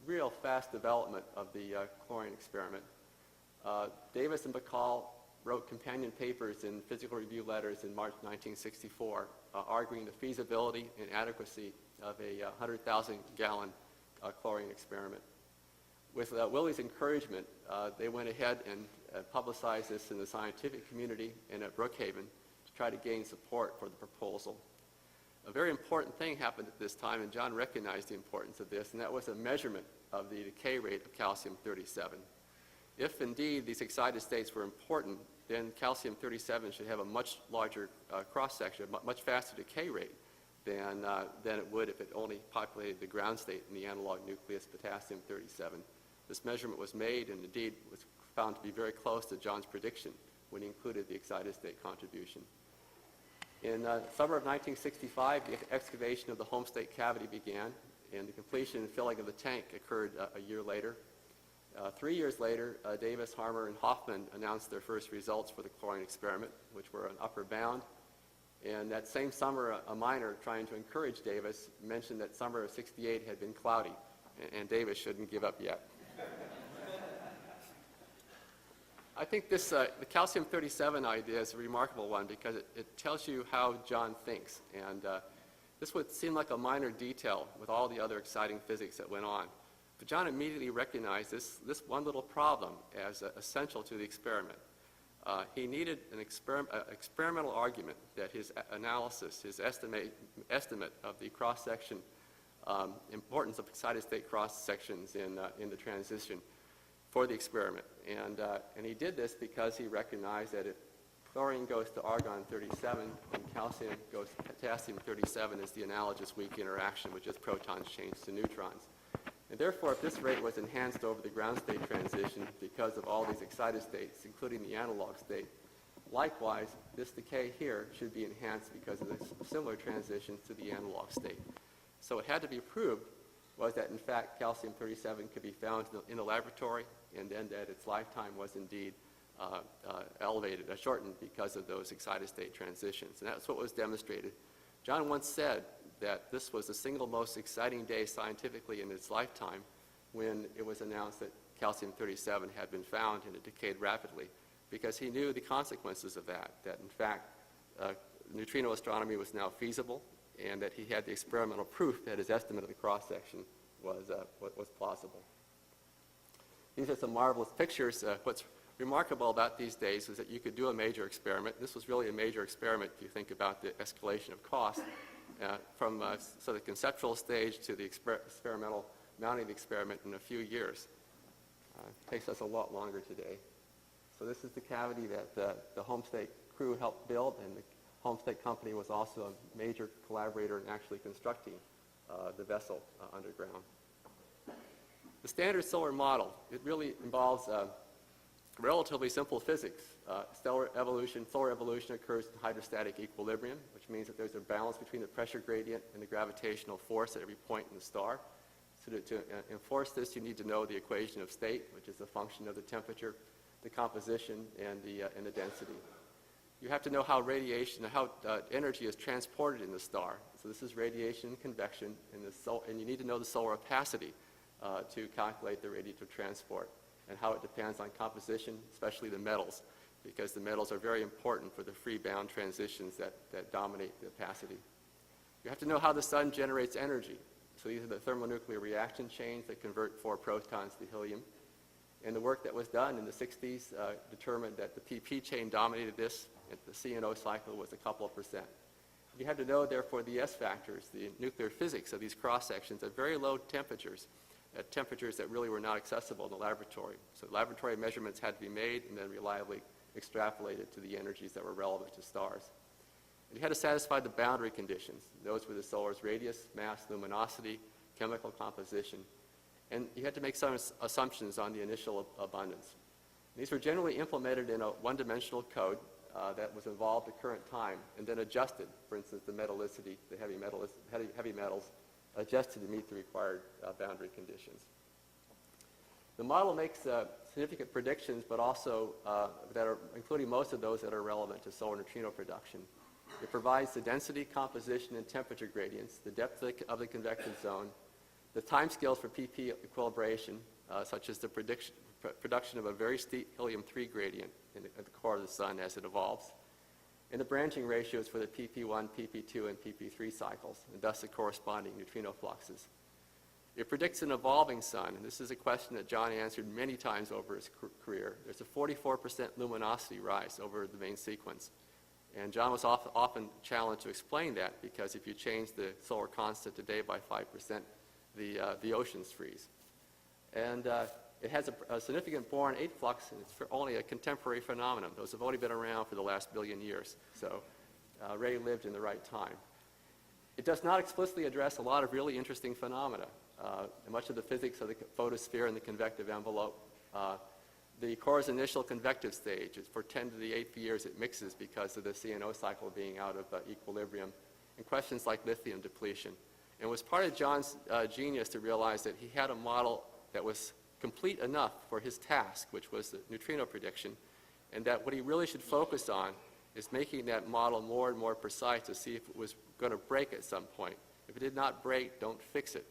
real fast development of the chlorine experiment. Davis and Bahcall wrote companion papers in Physical Review Letters in March 1964, arguing the feasibility and adequacy of a 100,000-gallon chlorine experiment. With Willie's encouragement, they went ahead and publicized this in the scientific community and at Brookhaven to try to gain support for the proposal. A very important thing happened at this time, and John recognized the importance of this, and that was a measurement of the decay rate of calcium-37. If indeed these excited states were important, then calcium-37 should have a much larger cross-section, much faster decay rate than it would if it only populated the ground state in the analog nucleus potassium-37. This measurement was made and indeed was found to be very close to John's prediction when he included the excited state contribution. In summer of 1965, the excavation of the home state cavity began, and the completion and filling of the tank occurred a year later. 3 years later, Davis, Harmer, and Hoffman announced their first results for the chlorine experiment, which were an upper bound. And that same summer, a miner trying to encourage Davis mentioned that summer of '68 had been cloudy, and Davis shouldn't give up yet. I think this, the calcium-37 idea is a remarkable one because it tells you how John thinks. And this would seem like a minor detail with all the other exciting physics that went on. But John immediately recognized this one little problem as essential to the experiment. He needed an experimental argument that his analysis, his estimate of the cross-section importance of excited state cross-sections in the transition for the experiment. And he did this because he recognized that if chlorine goes to argon-37 and calcium goes to potassium-37 is the analogous weak interaction, which is protons change to neutrons. And therefore, if this rate was enhanced over the ground state transition because of all these excited states, including the analog state, likewise, this decay here should be enhanced because of the similar transitions to the analog state. So it had to be proved was that, in fact, calcium-37 could be found in the laboratory, and then that its lifetime was indeed elevated, shortened because of those excited state transitions. And that's what was demonstrated. John once said that this was the single most exciting day scientifically in its lifetime when it was announced that calcium-37 had been found and it decayed rapidly, because he knew the consequences of that in fact neutrino astronomy was now feasible and that he had the experimental proof that his estimate of the cross-section was plausible. These are some marvelous pictures. What's remarkable about these days is that you could do a major experiment. This was really a major experiment if you think about the escalation of cost from the conceptual stage to the experimental mounting the experiment in a few years. It takes us a lot longer today. So this is the cavity that the home state crew helped build, and the home state company was also a major collaborator in actually constructing the vessel underground. The standard solar model, it really involves relatively simple physics. Solar evolution occurs in hydrostatic equilibrium, which means that there's a balance between the pressure gradient and the gravitational force at every point in the star. So to enforce this, you need to know the equation of state, which is a function of the temperature, the composition, and the density. You have to know how radiation, how energy is transported in the star. So this is radiation and convection, and you need to know the solar opacity to calculate the radiative transport, and how it depends on composition, especially the metals, because the metals are very important for the free bound transitions that dominate the opacity. You have to know how the sun generates energy. So these are the thermonuclear reaction chains that convert 4 protons to helium. And the work that was done in the 60s determined that the PP chain dominated this, and the C&O cycle was a couple of %. You have to know, therefore, the S factors, the nuclear physics of these cross-sections at very low temperatures, at temperatures that really were not accessible in the laboratory. So laboratory measurements had to be made and then reliably extrapolated to the energies that were relevant to stars. And you had to satisfy the boundary conditions. Those were the solar's radius, mass, luminosity, chemical composition. And you had to make some assumptions on the initial abundance. These were generally implemented in a one-dimensional code that was involved at current time and then adjusted. For instance, the metallicity, the heavy metals, adjusted to meet the required boundary conditions. The model makes significant predictions, but also that are, including most of those that are relevant to solar neutrino production. It provides the density, composition, and temperature gradients, the depth of the convective zone, The timescales for pp equilibration, such as the production of a very steep helium-3 gradient at the core of the sun as it evolves, and the branching ratios for the pp1, pp2, and pp3 cycles, and thus the corresponding neutrino fluxes. It predicts an evolving sun, and this is a question that John answered many times over his career. There's a 44% luminosity rise over the main sequence. And John was often challenged to explain that, because if you change the solar constant today by 5%, the oceans freeze. And it has a significant boron 8 flux, and it's only a contemporary phenomenon. Those have only been around for the last billion years. So Ray lived in the right time. It does not explicitly address a lot of really interesting phenomena. Much of the physics of the photosphere and the convective envelope. The core's initial convective stage is for 10 to the 8th years it mixes because of the CNO cycle being out of equilibrium, and questions like lithium depletion. And it was part of John's genius to realize that he had a model that was complete enough for his task, which was the neutrino prediction, and that what he really should focus on is making that model more and more precise to see if it was going to break at some point. If it did not break, don't fix it.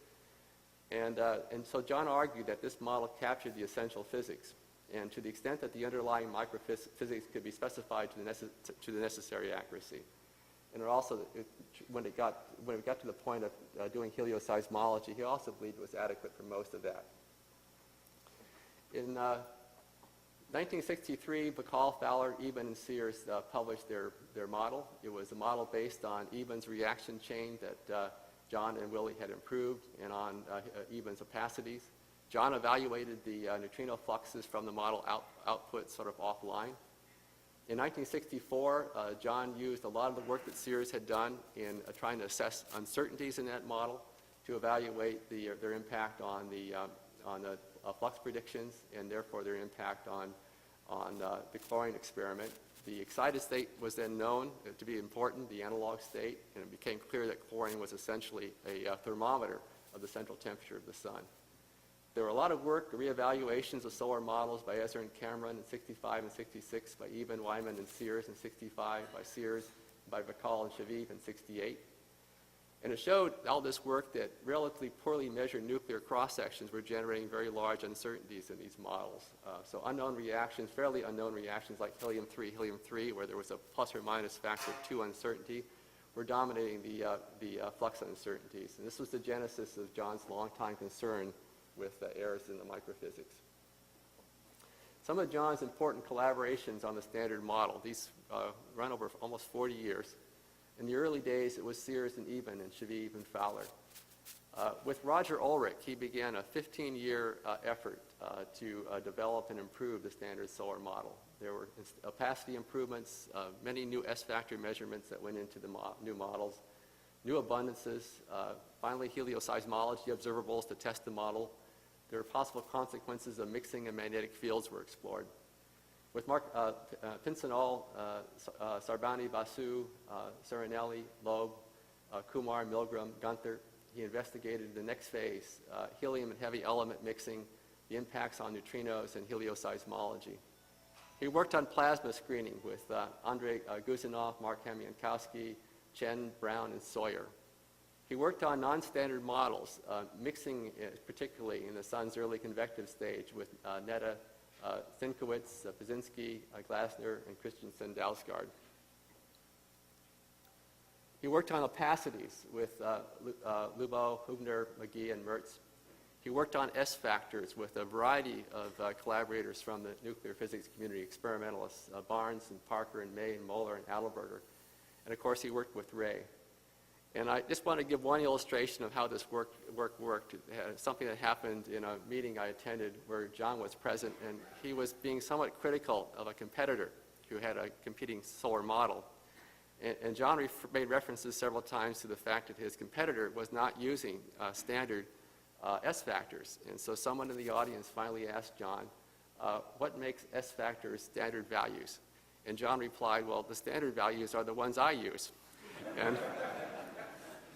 And so John argued that this model captured the essential physics, and to the extent that the underlying microphysics could be specified to the necessary accuracy. And it also, when it got to the point of doing helioseismology, he also believed it was adequate for most of that. In 1963, Bahcall, Fowler, Eben, and Sears published their model. It was a model based on Eben's reaction chain that John and Willie had improved, and on Eben's opacities. John evaluated the neutrino fluxes from the model output sort of offline. In 1964, John used a lot of the work that Sears had done in trying to assess uncertainties in that model to evaluate their impact on the flux predictions, and therefore their impact on the chlorine experiment. The excited state was then known to be important, the analog state, and it became clear that chlorine was essentially a thermometer of the central temperature of the sun. There were a lot of work, reevaluations of solar models by Ezra and Cameron in 65 and 66, by Eben, Wyman, and Sears in 65, by Sears, by Bahcall and Shaviv in 68. And it showed all this work that relatively poorly measured nuclear cross-sections were generating very large uncertainties in these models. So unknown reactions, fairly unknown reactions like helium-3, where there was a plus or minus factor 2 uncertainty, were dominating the flux uncertainties. And this was the genesis of John's long-time concern with errors in the microphysics. Some of John's important collaborations on the standard model, these run over almost 40 years. In the early days, it was Sears and Eben and Shaviv and Fowler. With Roger Ulrich, he began a 15-year effort to develop and improve the standard solar model. There were opacity improvements, many new S-factor measurements that went into the new models, new abundances, finally helioseismology observables to test the model. There were possible consequences of mixing and magnetic fields were explored. With Pincenol, Sarbani, Basu, Serenelli, Loeb, Kumar, Milgram, Gunther, he investigated the next phase, helium and heavy element mixing, the impacts on neutrinos, and helioseismology. He worked on plasma screening with Andrei Guzanov, Mark Hamiankowski, Chen, Brown, and Sawyer. He worked on non-standard models, mixing particularly in the sun's early convective stage with Netta, Sinkowitz, Pazinski, Glasner, and Christensen Dalsgaard. He worked on opacities with Lubow, Hubner, McGee, and Mertz. He worked on S-factors with a variety of collaborators from the nuclear physics community, experimentalists, Barnes and Parker and May and Moeller and Adelberger. And of course, he worked with Ray. And I just want to give one illustration of how this work worked. Something that happened in a meeting I attended where John was present, and he was being somewhat critical of a competitor who had a competing solar model. And John made references several times to the fact that his competitor was not using standard S-factors. And so someone in the audience finally asked John, what makes S-factors standard values? And John replied, well, the standard values are the ones I use. And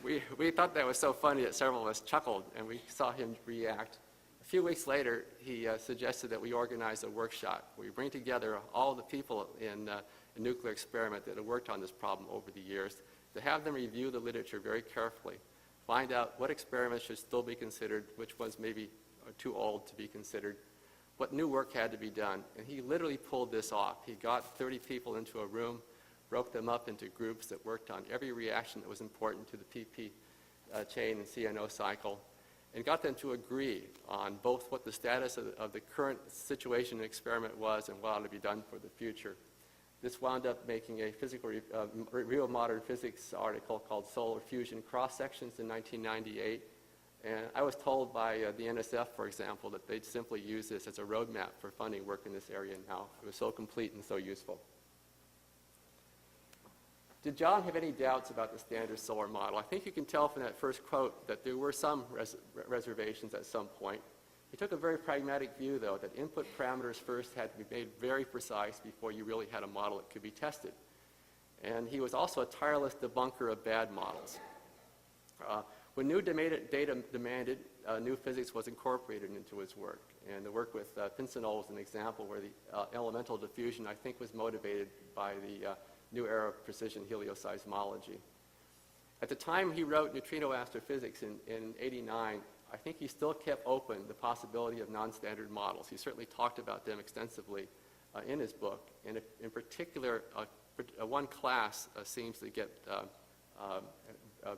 we thought that was so funny that several of us chuckled, and we saw him react. A few weeks later, he suggested that we organize a workshop. We bring together all the people in a nuclear experiment that have worked on this problem over the years, to have them review the literature very carefully, find out what experiments should still be considered, which ones maybe are too old to be considered, what new work had to be done. And he literally pulled this off. He got 30 people into a room, broke them up into groups that worked on every reaction that was important to the PP chain and CNO cycle, and got them to agree on both what the status of the current situation and experiment was and what ought to be done for the future. This wound up making a physical Review of Modern Physics article called Solar Fusion Cross-Sections in 1998. And I was told by the NSF, for example, that they'd simply use this as a roadmap for funding work in this area now. It was so complete and so useful. Did John have any doubts about the standard solar model? I think you can tell from that first quote that there were some reservations at some point. He took a very pragmatic view, though, that input parameters first had to be made very precise before you really had a model that could be tested. And he was also a tireless debunker of bad models. When new data demanded, new physics was incorporated into his work. And the work with Pincinel is an example where the elemental diffusion, I think, was motivated by the new era of precision helioseismology. At the time he wrote Neutrino Astrophysics in '89, I think he still kept open the possibility of non-standard models. He certainly talked about them extensively in his book. And in particular, one class seems to get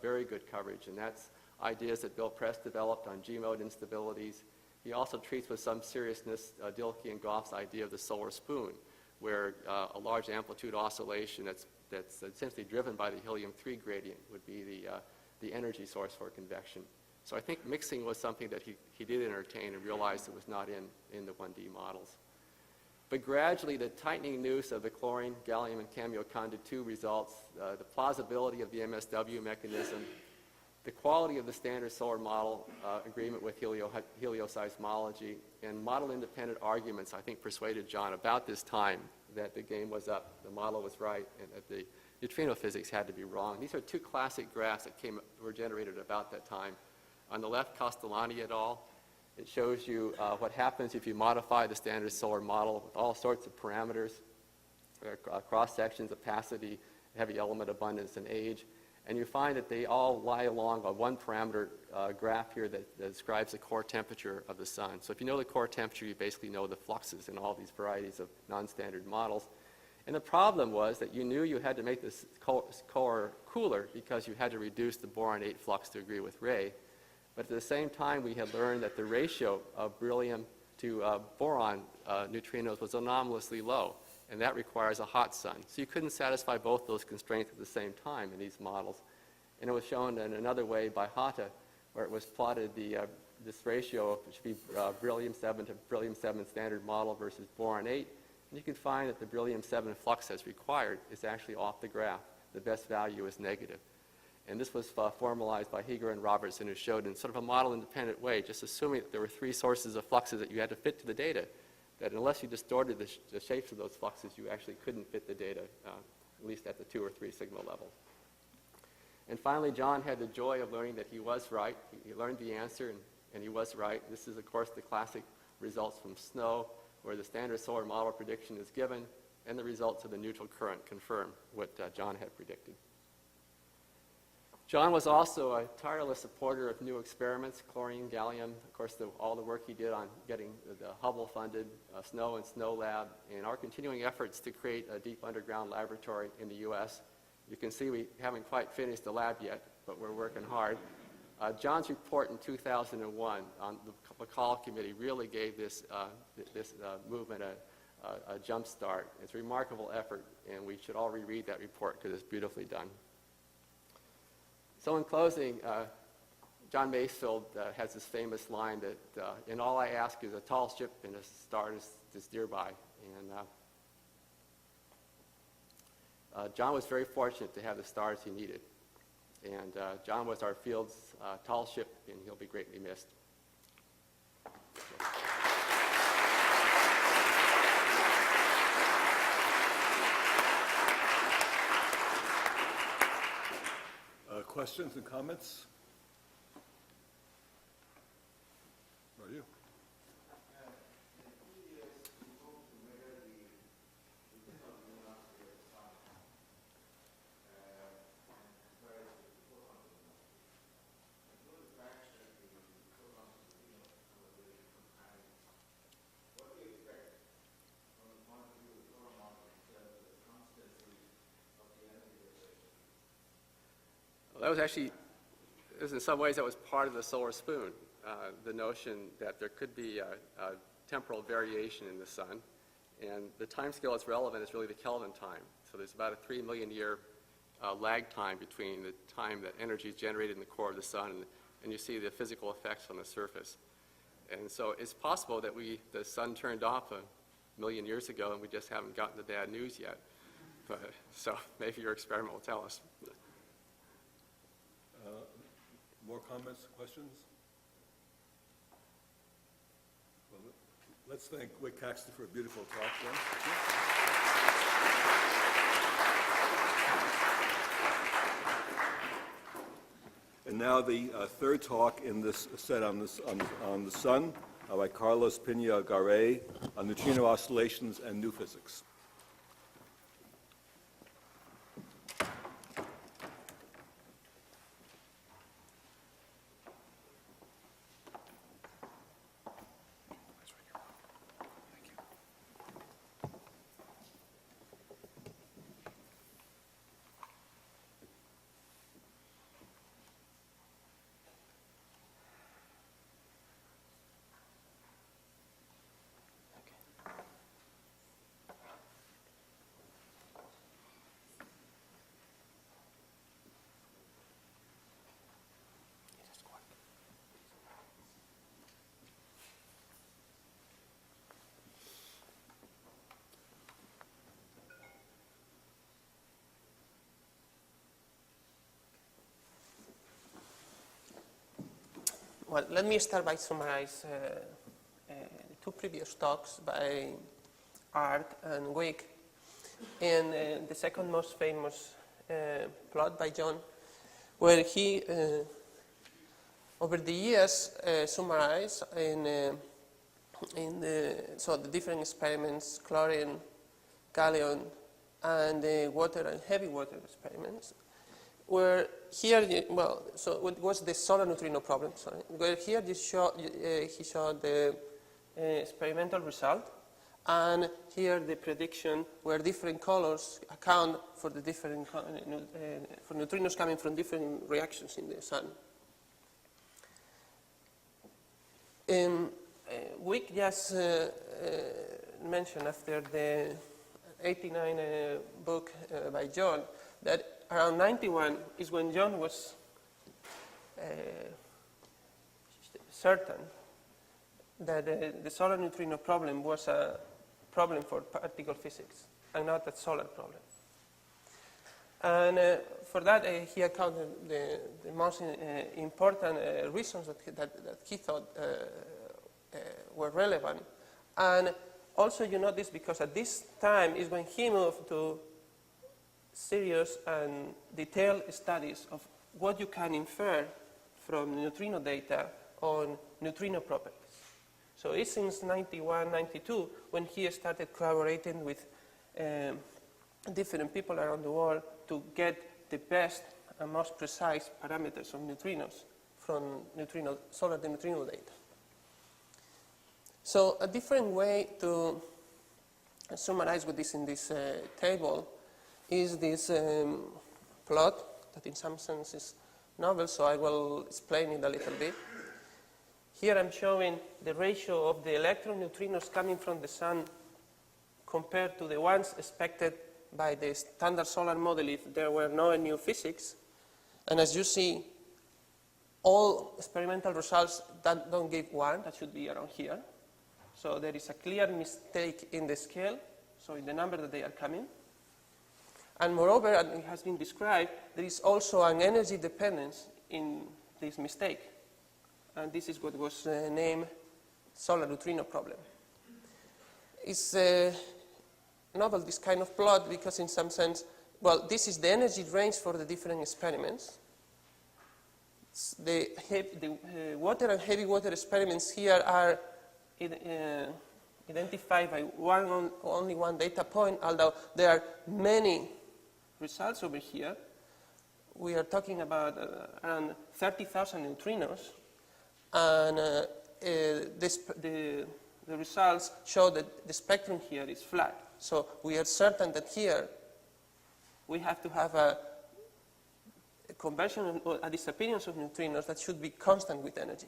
very good coverage, and that's ideas that Bill Press developed on G-mode instabilities. He also treats with some seriousness Dilke and Goff's idea of the solar spoon, where a large amplitude oscillation that's essentially driven by the helium-3 gradient would be the energy source for convection. So I think mixing was something that he did entertain and realized it was not in the 1D models. But gradually, the tightening noose of the chlorine, gallium, and Kamio-Kondo-2 results, the plausibility of the MSW mechanism, the quality of the standard solar model agreement with helioseismology, and model-independent arguments, I think, persuaded John about this time that the game was up, the model was right, and that the neutrino physics had to be wrong. These are two classic graphs that were generated about that time. On the left, Castellani et al. It shows you what happens if you modify the standard solar model with all sorts of parameters, cross-sections, opacity, heavy element abundance, and age. And you find that they all lie along a one-parameter graph here that describes the core temperature of the sun. So if you know the core temperature, you basically know the fluxes in all these varieties of non-standard models. And the problem was that you knew you had to make this core cooler because you had to reduce the boron-8 flux to agree with Ray. But at the same time, we had learned that the ratio of beryllium to boron neutrinos was anomalously low, and that requires a hot sun. So you couldn't satisfy both those constraints at the same time in these models. And it was shown in another way by Hatta, where it was plotted this ratio, which should be beryllium-7 to beryllium-7 standard model versus boron-8. And you can find that the beryllium-7 flux as required is actually off the graph. The best value is negative. And this was formalized by Heger and Robertson, who showed in sort of a model-independent way, just assuming that there were three sources of fluxes that you had to fit to the data, that unless you distorted the shapes of those fluxes, you actually couldn't fit the data, at least at the 2 or 3 signal level. And finally, John had the joy of learning that he was right. He learned the answer, and he was right. This is, of course, the classic results from SNO, where the standard solar model prediction is given, and the results of the neutral current confirm what John had predicted. John was also a tireless supporter of new experiments, chlorine, gallium, of course, all the work he did on getting the Hubble-funded SNO and SNO lab, and our continuing efforts to create a deep underground laboratory in the U.S. You can see we haven't quite finished the lab yet, but we're working hard. John's report in 2001 on the Bahcall Committee really gave this movement a jump start. It's a remarkable effort, and we should all reread that report because it's beautifully done. So in closing, John Masefield has this famous line that, and all I ask is a tall ship and a star that's nearby. And John was very fortunate to have the stars he needed. And John was our field's tall ship, and he'll be greatly missed. Questions and comments? Are you? That was actually, in some ways, that was part of the solar spoon, the notion that there could be a temporal variation in the sun. And the time scale that's relevant is really the Kelvin time. So there's about a 3 million year lag time between the time that energy is generated in the core of the sun and you see the physical effects on the surface. And so it's possible that the sun turned off 1 million years ago and we just haven't gotten the bad news yet. But, so maybe your experiment will tell us. More comments, questions? Well, let's thank Wick Haxton for a beautiful talk then. And now the third talk in this set on the sun by Carlos Pena-Garay on neutrino oscillations and new physics. Well, let me start by summarize two previous talks by Art and Wick. And the second most famous plot by John, where he, over the years, summarized the different experiments, chlorine, gallium, and the water and heavy water experiments. Where here, so it was the solar neutrino problem, sorry. Where here he showed the experimental result, and here the prediction where different colors account for the different, for neutrinos coming from different reactions in the sun. Wick just mentioned after the 89 book by John that around 91 is when John was certain that the solar neutrino problem was a problem for particle physics and not a solar problem. And for that, he accounted the most important reasons that he thought were relevant. And also, you know this because at this time is when he moved to serious and detailed studies of what you can infer from neutrino data on neutrino properties. So it's since 91, 92 when he started collaborating with different people around the world to get the best and most precise parameters of neutrinos from solar neutrino data. So a different way to summarize what is in this table is this plot that in some sense is novel, so I will explain it a little bit. Here I'm showing the ratio of the electron neutrinos coming from the sun compared to the ones expected by the standard solar model if there were no new physics. And as you see, all experimental results that don't give one, that should be around here. So there is a clear mistake in the scale, so in the number that they are coming. And moreover, and it has been described, there is also an energy dependence in this mistake. And this is what was named solar neutrino problem. It's novel, this kind of plot, because in some sense, well, this is the energy range for the different experiments. The water and heavy water experiments here are identified by only one data point, although there are many results over here. We are talking about around 30,000 neutrinos, and the results show that the spectrum here is flat. So we are certain that here we have to have a conversion or a disappearance of neutrinos that should be constant with energy.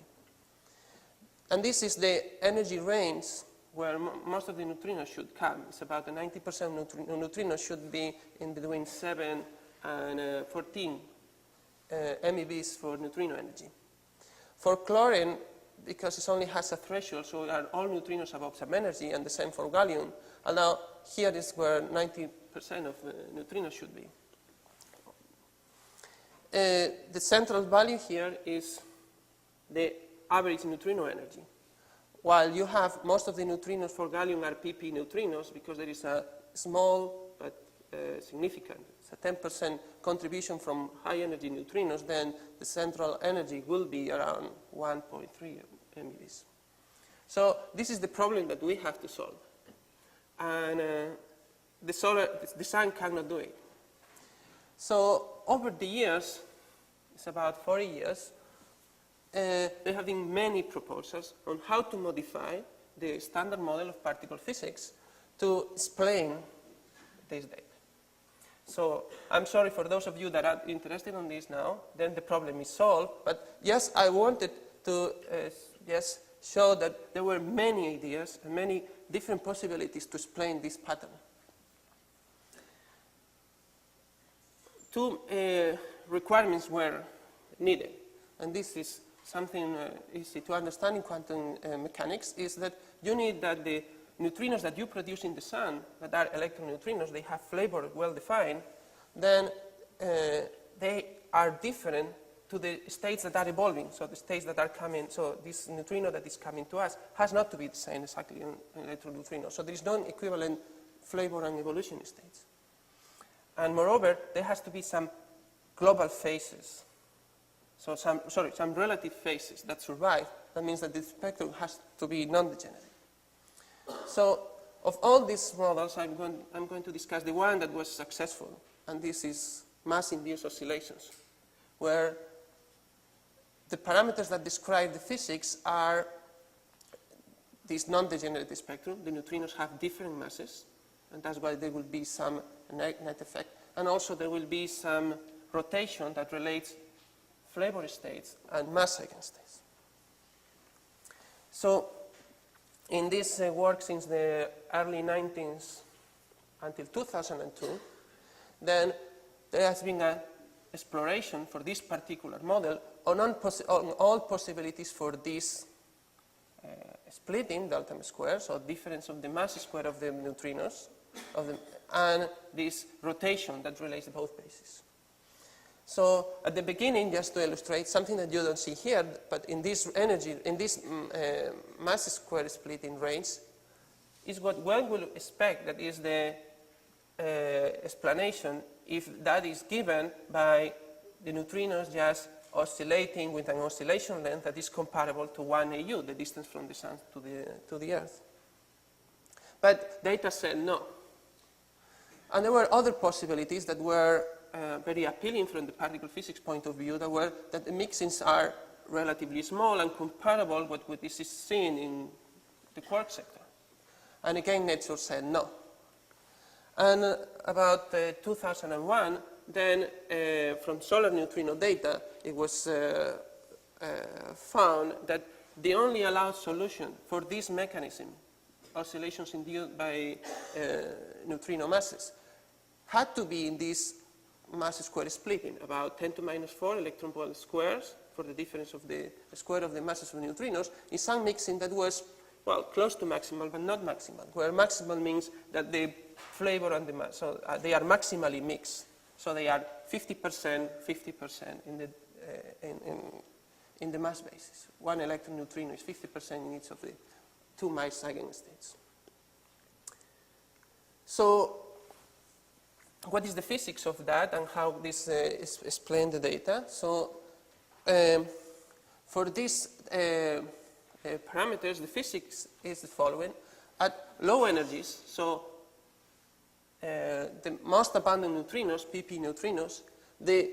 And this is the energy range where most of the neutrinos should come. It's about 90% of neutrinos should be in between 7 and 14 MeVs for neutrino energy. For chlorine, because it only has a threshold, so are all neutrinos above some energy, and the same for gallium. And now here is where 90% of neutrinos should be. The central value here is the average neutrino energy. While you have most of the neutrinos for gallium are pp neutrinos, because there is a small but significant, it's a 10% contribution from high energy neutrinos, then the central energy will be around 1.3 MeVs. So this is the problem that we have to solve. And the sun cannot do it. So over the years, it's about 40 years, there have been many proposals on how to modify the standard model of particle physics to explain this data. So I'm sorry for those of you that are interested in this now, then the problem is solved. But yes, I wanted to just show that there were many ideas and many different possibilities to explain this pattern. Two requirements were needed, and this is something easy to understand in quantum mechanics, is that you need that the neutrinos that you produce in the sun, that are electron neutrinos, they have flavor well defined, then they are different to the states that are evolving, so the states that are coming, so this neutrino that is coming to us has not to be the same exactly in electron neutrino. So there is no equivalent flavor and evolution states. And moreover, there has to be some global phases. So some relative phases that survive. That means that the spectrum has to be non-degenerate. So of all these models, I'm going to discuss the one that was successful, and this is mass-induced oscillations, where the parameters that describe the physics are this non-degenerate spectrum. The neutrinos have different masses, and that's why there will be some net effect. And also there will be some rotation that relates flavor states and mass eigenstates. So in this work since the early 19th until 2002, then there has been an exploration for this particular model on all possibilities for this splitting, delta m square, so difference of the mass square of the neutrinos, and this rotation that relates both bases. So at the beginning, just to illustrate something that you don't see here, but in this energy, in this mass square splitting range, is what one will expect, that is the explanation if that is given by the neutrinos just oscillating with an oscillation length that is comparable to 1 AU, the distance from the sun to the Earth. But data said no. And there were other possibilities that were very appealing from the particle physics point of view, that the mixings are relatively small and comparable with what this is seen in the quark sector. And again, nature said no. And about 2001, then from solar neutrino data, it was found that the only allowed solution for this mechanism, oscillations induced by neutrino masses, had to be in this mass square splitting, about 10 to minus 4 electron volt squares for the difference of the square of the masses of neutrinos, in some mixing that was, well, close to maximal, but not maximal, where maximal means that the flavor and the mass, so they are maximally mixed. So they are 50% in the mass basis. One electron neutrino is 50% in each of the two mass eigenstates. So what is the physics of that and how this explains the data? So for these parameters, the physics is the following. At low energies, so the most abundant neutrinos, pp neutrinos, the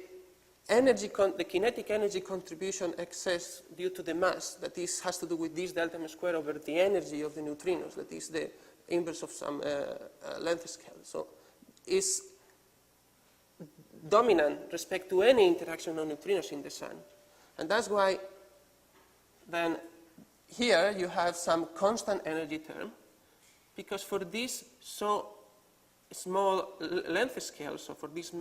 kinetic energy contribution excess due to the mass, that is, has to do with this delta m square over the energy of the neutrinos, that is the inverse of some length scale. So dominant respect to any interaction of neutrinos in the sun. And that's why then here you have some constant energy term, because for this so small length scale, so for this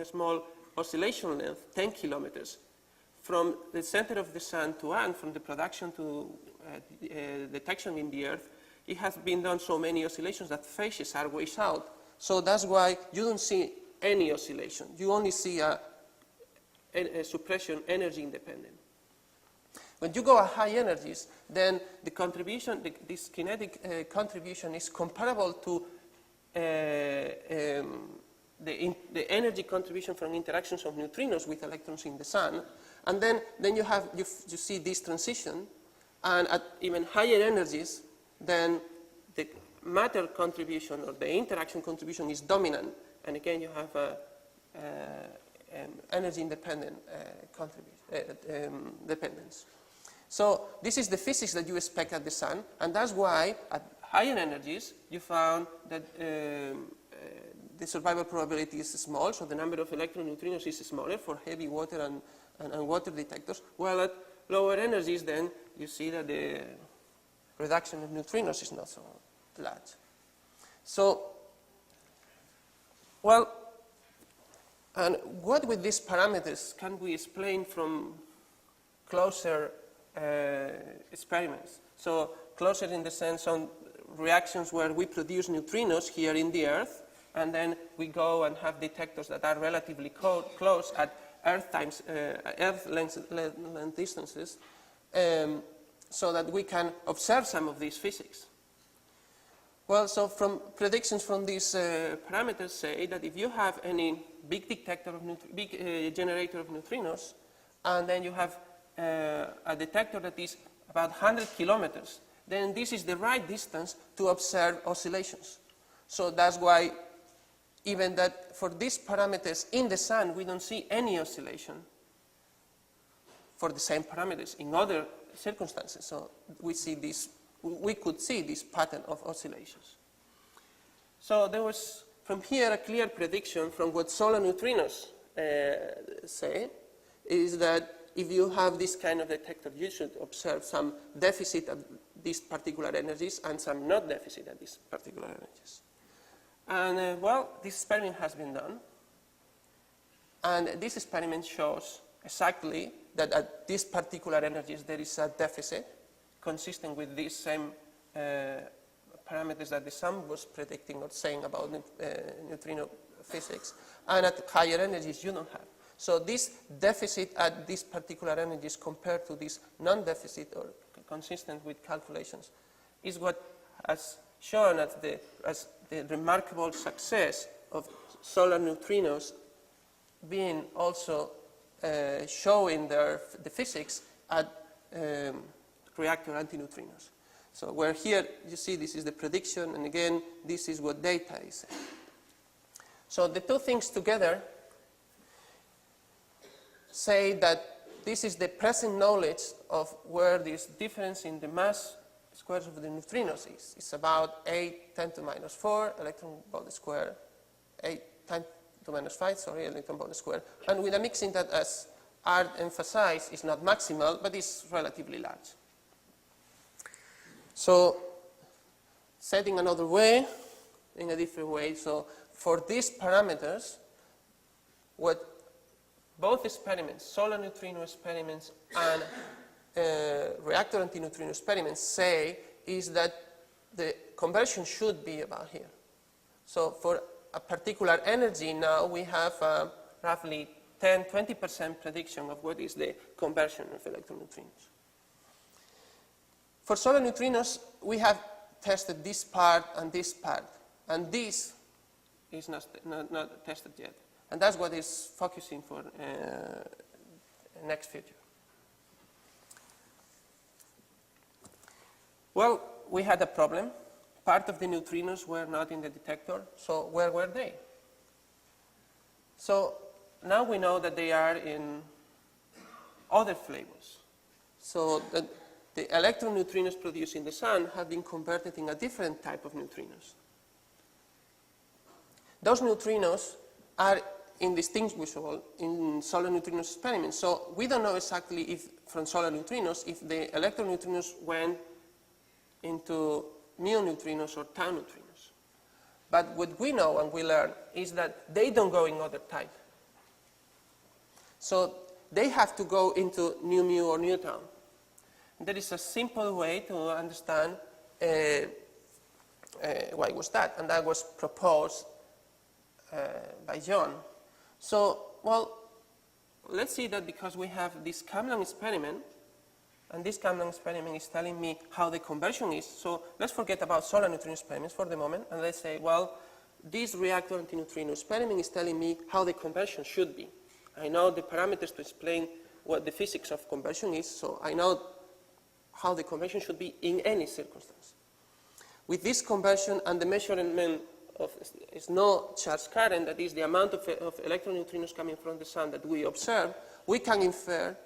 small oscillation length, 10 kilometers, from the center of the sun to and from the production to detection in the Earth, it has been done so many oscillations that phases are way out. So that's why you don't see any oscillation. You only see a suppression energy independent. When you go at high energies, then the contribution, this kinetic contribution is comparable to the energy contribution from interactions of neutrinos with electrons in the sun. And then you see this transition, and at even higher energies, then the matter contribution or the interaction contribution is dominant, and again you have energy independent dependence. So this is the physics that you expect at the sun, and that's why at higher energies you found that the survival probability is small, so the number of electron neutrinos is smaller for heavy water and water detectors, while at lower energies then you see that the reduction of neutrinos is not so large. So, well, and what with these parameters can we explain from closer experiments? So closer in the sense on reactions where we produce neutrinos here in the Earth, and then we go and have detectors that are relatively close at Earth length distances, so that we can observe some of these physics. Well, so from predictions from these parameters say that if you have any big detector of big generator of neutrinos, and then you have a detector that is about 100 kilometers, then this is the right distance to observe oscillations. So that's why even that for these parameters in the sun, we don't see any oscillation for the same parameters in other circumstances. So we see this, we could see this pattern of oscillations. So there was from here a clear prediction from what solar neutrinos say, is that if you have this kind of detector, you should observe some deficit at these particular energies and some not deficit at these particular energies. And well, this experiment has been done. And this experiment shows exactly that at these particular energies there is a deficit consistent with these same parameters that the sun was predicting or saying about neutrino physics. And at higher energies you don't have. So this deficit at these particular energies compared to this non-deficit or consistent with calculations is what has shown as the remarkable success of solar neutrinos being also showing the physics at reactor antineutrinos. So where here you see this is the prediction, and again this is what data is. So the two things together say that this is the present knowledge of where this difference in the mass squares of the neutrinos is. It's about 8 10 to the minus 4 electron volt square, 8 10 to the minus 5, sorry, electron volt square. And with a mixing that, as Art emphasized, is not maximal, but is relatively large. So, setting another way, in a different way, so for these parameters, what both experiments, solar neutrino experiments and reactor antineutrino experiments say is that the conversion should be about here. So for a particular energy now we have roughly 10-20% prediction of what is the conversion of electron neutrinos. For solar neutrinos we have tested this part, and this is not tested yet. And that's what is focusing for next future. Well, we had a problem. Part of the neutrinos were not in the detector, so where were they? So now we know that they are in other flavors. So the electron neutrinos produced in the sun have been converted in a different type of neutrinos. Those neutrinos are indistinguishable in solar neutrinos experiments. So we don't know exactly if, from solar neutrinos, if the electron neutrinos went into mu neutrinos or tau neutrinos. But what we know and we learn is that they don't go in other type. So they have to go into nu mu or nu tau. There is a simple way to understand why was that, and that was proposed by John. So, well, let's see that because we have this Kaplan experiment, and this Kaplan experiment is telling me how the conversion is. So let's forget about solar neutrino experiments for the moment, and let's say, well, this reactor antineutrino experiment is telling me how the conversion should be. I know the parameters to explain what the physics of conversion is, so I know how the conversion should be in any circumstance. With this conversion and the measurement of is no charge current, that is the amount of electron neutrinos coming from the sun that we observe, we can infer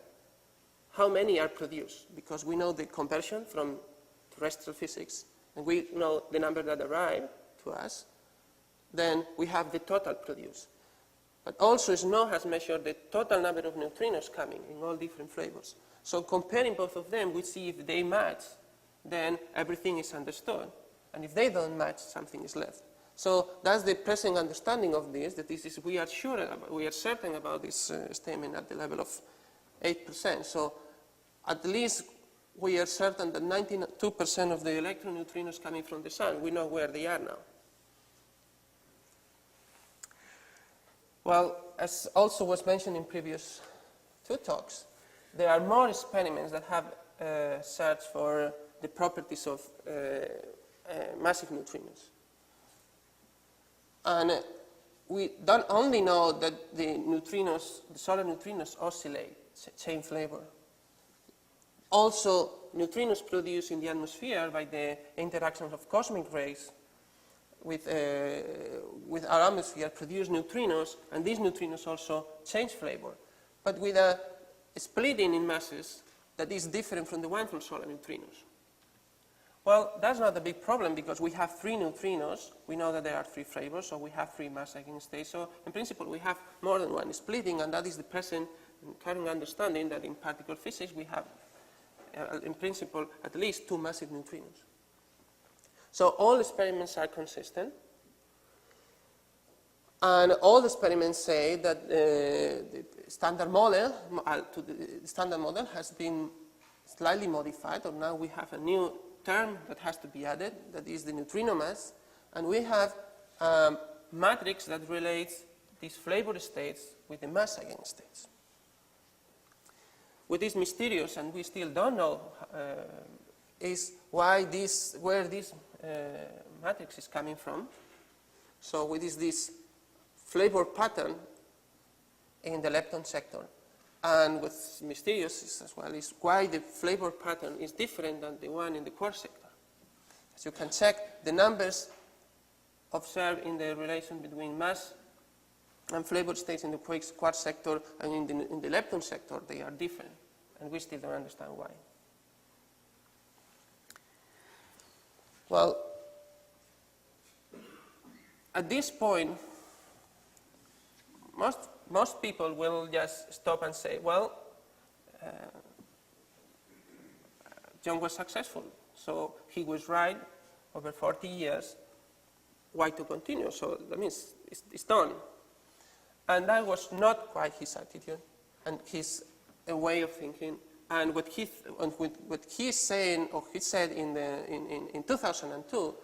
how many are produced, because we know the conversion from terrestrial physics, and we know the number that arrive to us, then we have the total produced. But also SNO has measured the total number of neutrinos coming in all different flavors. So comparing both of them, we see if they match, then everything is understood. And if they don't match, something is left. So that's the present understanding of this, that this is, we are certain about this statement at the level of 8%. So at least we are certain that 92% of the electron neutrinos coming from the sun, we know where they are now. Well, as also was mentioned in previous two talks, there are more experiments that have searched for the properties of massive neutrinos. And we don't only know that the neutrinos, the solar neutrinos oscillate, change flavor. Also, neutrinos produced in the atmosphere by the interactions of cosmic rays with our atmosphere produce neutrinos, and these neutrinos also change flavor, but with a splitting in masses that is different from the one from solar neutrinos. Well, that's not a big problem because we have 3 neutrinos. We know that there are 3 flavors, so we have 3 mass eigenstates. So in principle, we have more than one splitting, and that is the present and current understanding that in particle physics we have, in principle, at least 2 massive neutrinos. So all experiments are consistent, and all the experiments say that the standard model has been slightly modified, or now we have a new term that has to be added, that is the neutrino mass, and we have a matrix that relates these flavor states with the mass eigenstates. What is mysterious, and we still don't know, is where this matrix is coming from. So what is this flavor pattern in the lepton sector? And what's mysterious is, as well, is why the flavor pattern is different than the one in the quartz sector. As you can check, the numbers observed in the relation between mass and flavor states in the quartz sector and in the lepton sector, they are different, and we still don't understand why. Well, at this point, most people will just stop and say, well, John was successful, so he was right over 40 years. Why to continue? So that means it's done. And that was not quite his attitude and his way of thinking. And what he's saying, or he said in 2002,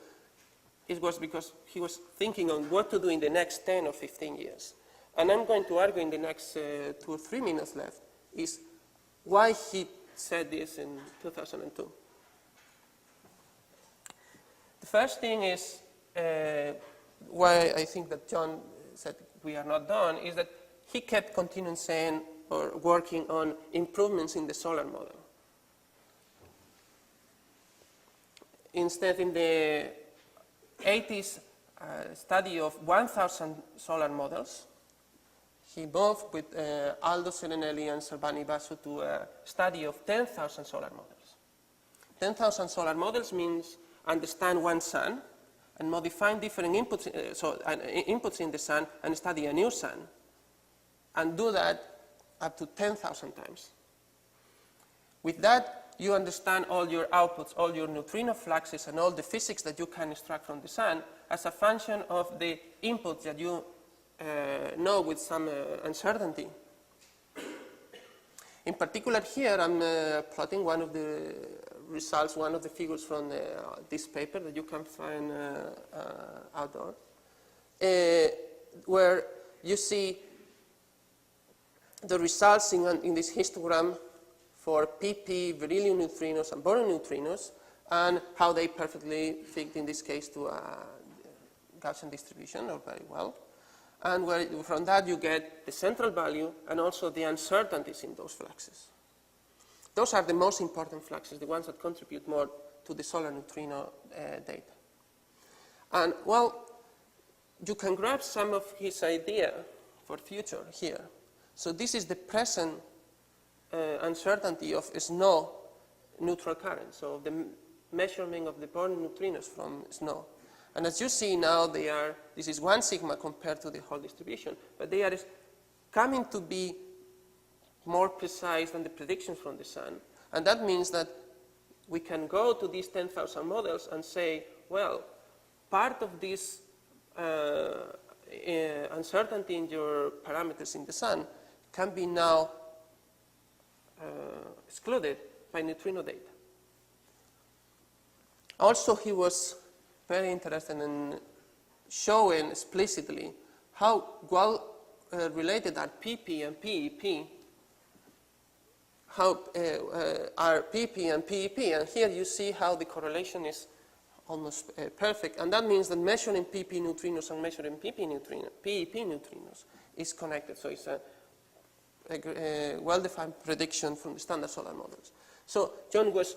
it was because he was thinking on what to do in the next 10 or 15 years. And I'm going to argue in the next 2 or 3 minutes left is why he said this in 2002. The first thing is why I think that John said we are not done is that he kept continuing saying or working on improvements in the solar model. Instead, in the 80s, study of 1,000 solar models, he moved with Aldo Serenelli and Salvani Basu to a study of 10,000 solar models. 10,000 solar models means understand one sun and modifying different inputs, inputs in the sun and study a new sun and do that up to 10,000 times. With that, you understand all your outputs, all your neutrino fluxes, and all the physics that you can extract from the sun as a function of the inputs that you know with some uncertainty. In particular here, I'm plotting one of the results, one of the figures from this paper that you can find outdoor, where you see the results in this histogram for PP, beryllium neutrinos, and boron neutrinos, and how they perfectly fit in this case to a Gaussian distribution, or very well. And where from that you get the central value and also the uncertainties in those fluxes. Those are the most important fluxes, the ones that contribute more to the solar neutrino data. And well, you can grab some of his idea for future here. So this is the present uncertainty of snow neutral current, so the measurement of the boron neutrinos from snow. And as you see now, this is 1 sigma compared to the whole distribution, but they are coming to be more precise than the predictions from the sun. And that means that we can go to these 10,000 models and say, well, part of this uncertainty in your parameters in the sun can be now excluded by neutrino data. Also, he was very interested in showing explicitly how well related are PP and PEP, how are PP and PEP, and here you see how the correlation is almost perfect, and that means that measuring PP neutrinos and measuring PEP neutrinos is connected, so it's a well-defined prediction from the standard solar models. So John was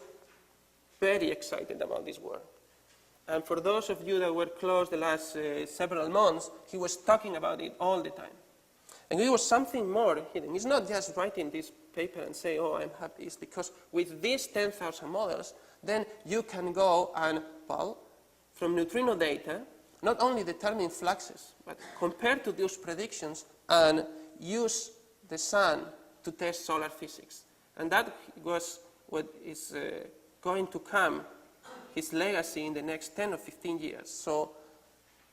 very excited about this work. And for those of you that were close the last several months, he was talking about it all the time. And it was something more hidden. He's not just writing this paper and say, oh, I'm happy. It's because with these 10,000 models, then you can go and, well, from neutrino data, not only determine fluxes, but compare to those predictions and use the sun to test solar physics. And that was what is going to come, his legacy in the next 10 or 15 years. So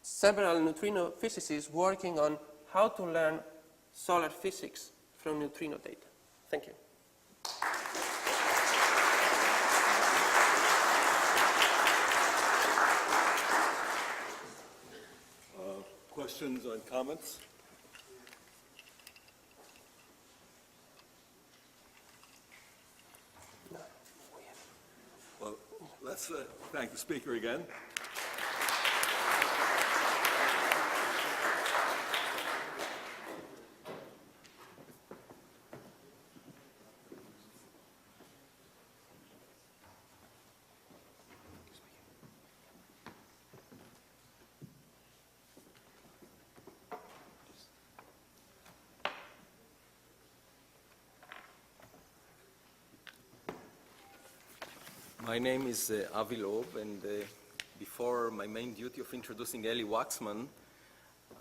several neutrino physicists working on how to learn solar physics from neutrino data. Thank you. Questions and comments? Well, let's thank the speaker again. My name is Avi Loeb, and before my main duty of introducing Eli Waxman,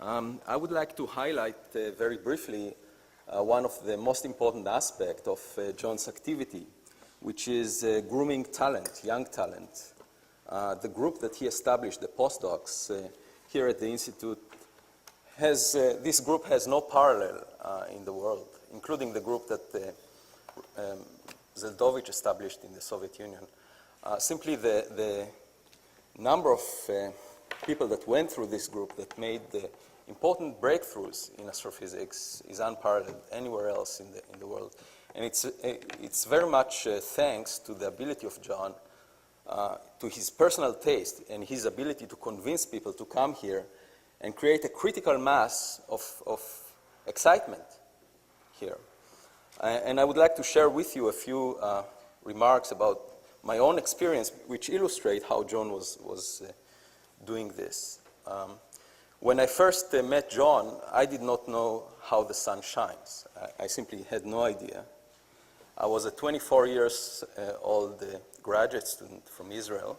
I would like to highlight very briefly one of the most important aspects of John's activity, which is grooming talent, young talent. The group that he established, the postdocs here at the Institute, this group has no parallel in the world, including the group that Zeldovich established in the Soviet Union. Simply the number of people that went through this group that made the important breakthroughs in astrophysics is unparalleled anywhere else in the world. And it's very much thanks to the ability of John, to his personal taste and his ability to convince people to come here and create a critical mass of excitement here. And I would like to share with you a few remarks about my own experience, which illustrate how John was doing this. When I first met John, I did not know how the sun shines. I simply had no idea. I was a 24 years old graduate student from Israel,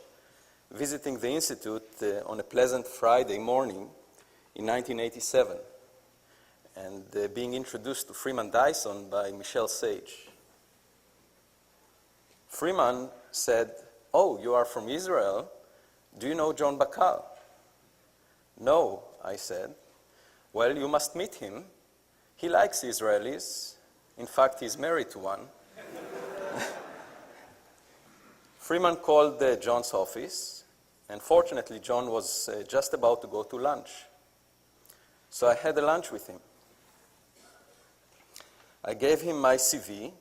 visiting the Institute on a pleasant Friday morning in 1987. and being introduced to Freeman Dyson by Michel Sage. Freeman said, "Oh, you are from Israel. Do you know John Bahcall?" "No," I said. "Well, you must meet him. He likes Israelis. In fact, he's married to one." Freeman called John's office, and fortunately, John was just about to go to lunch. So I had a lunch with him. I gave him my CV,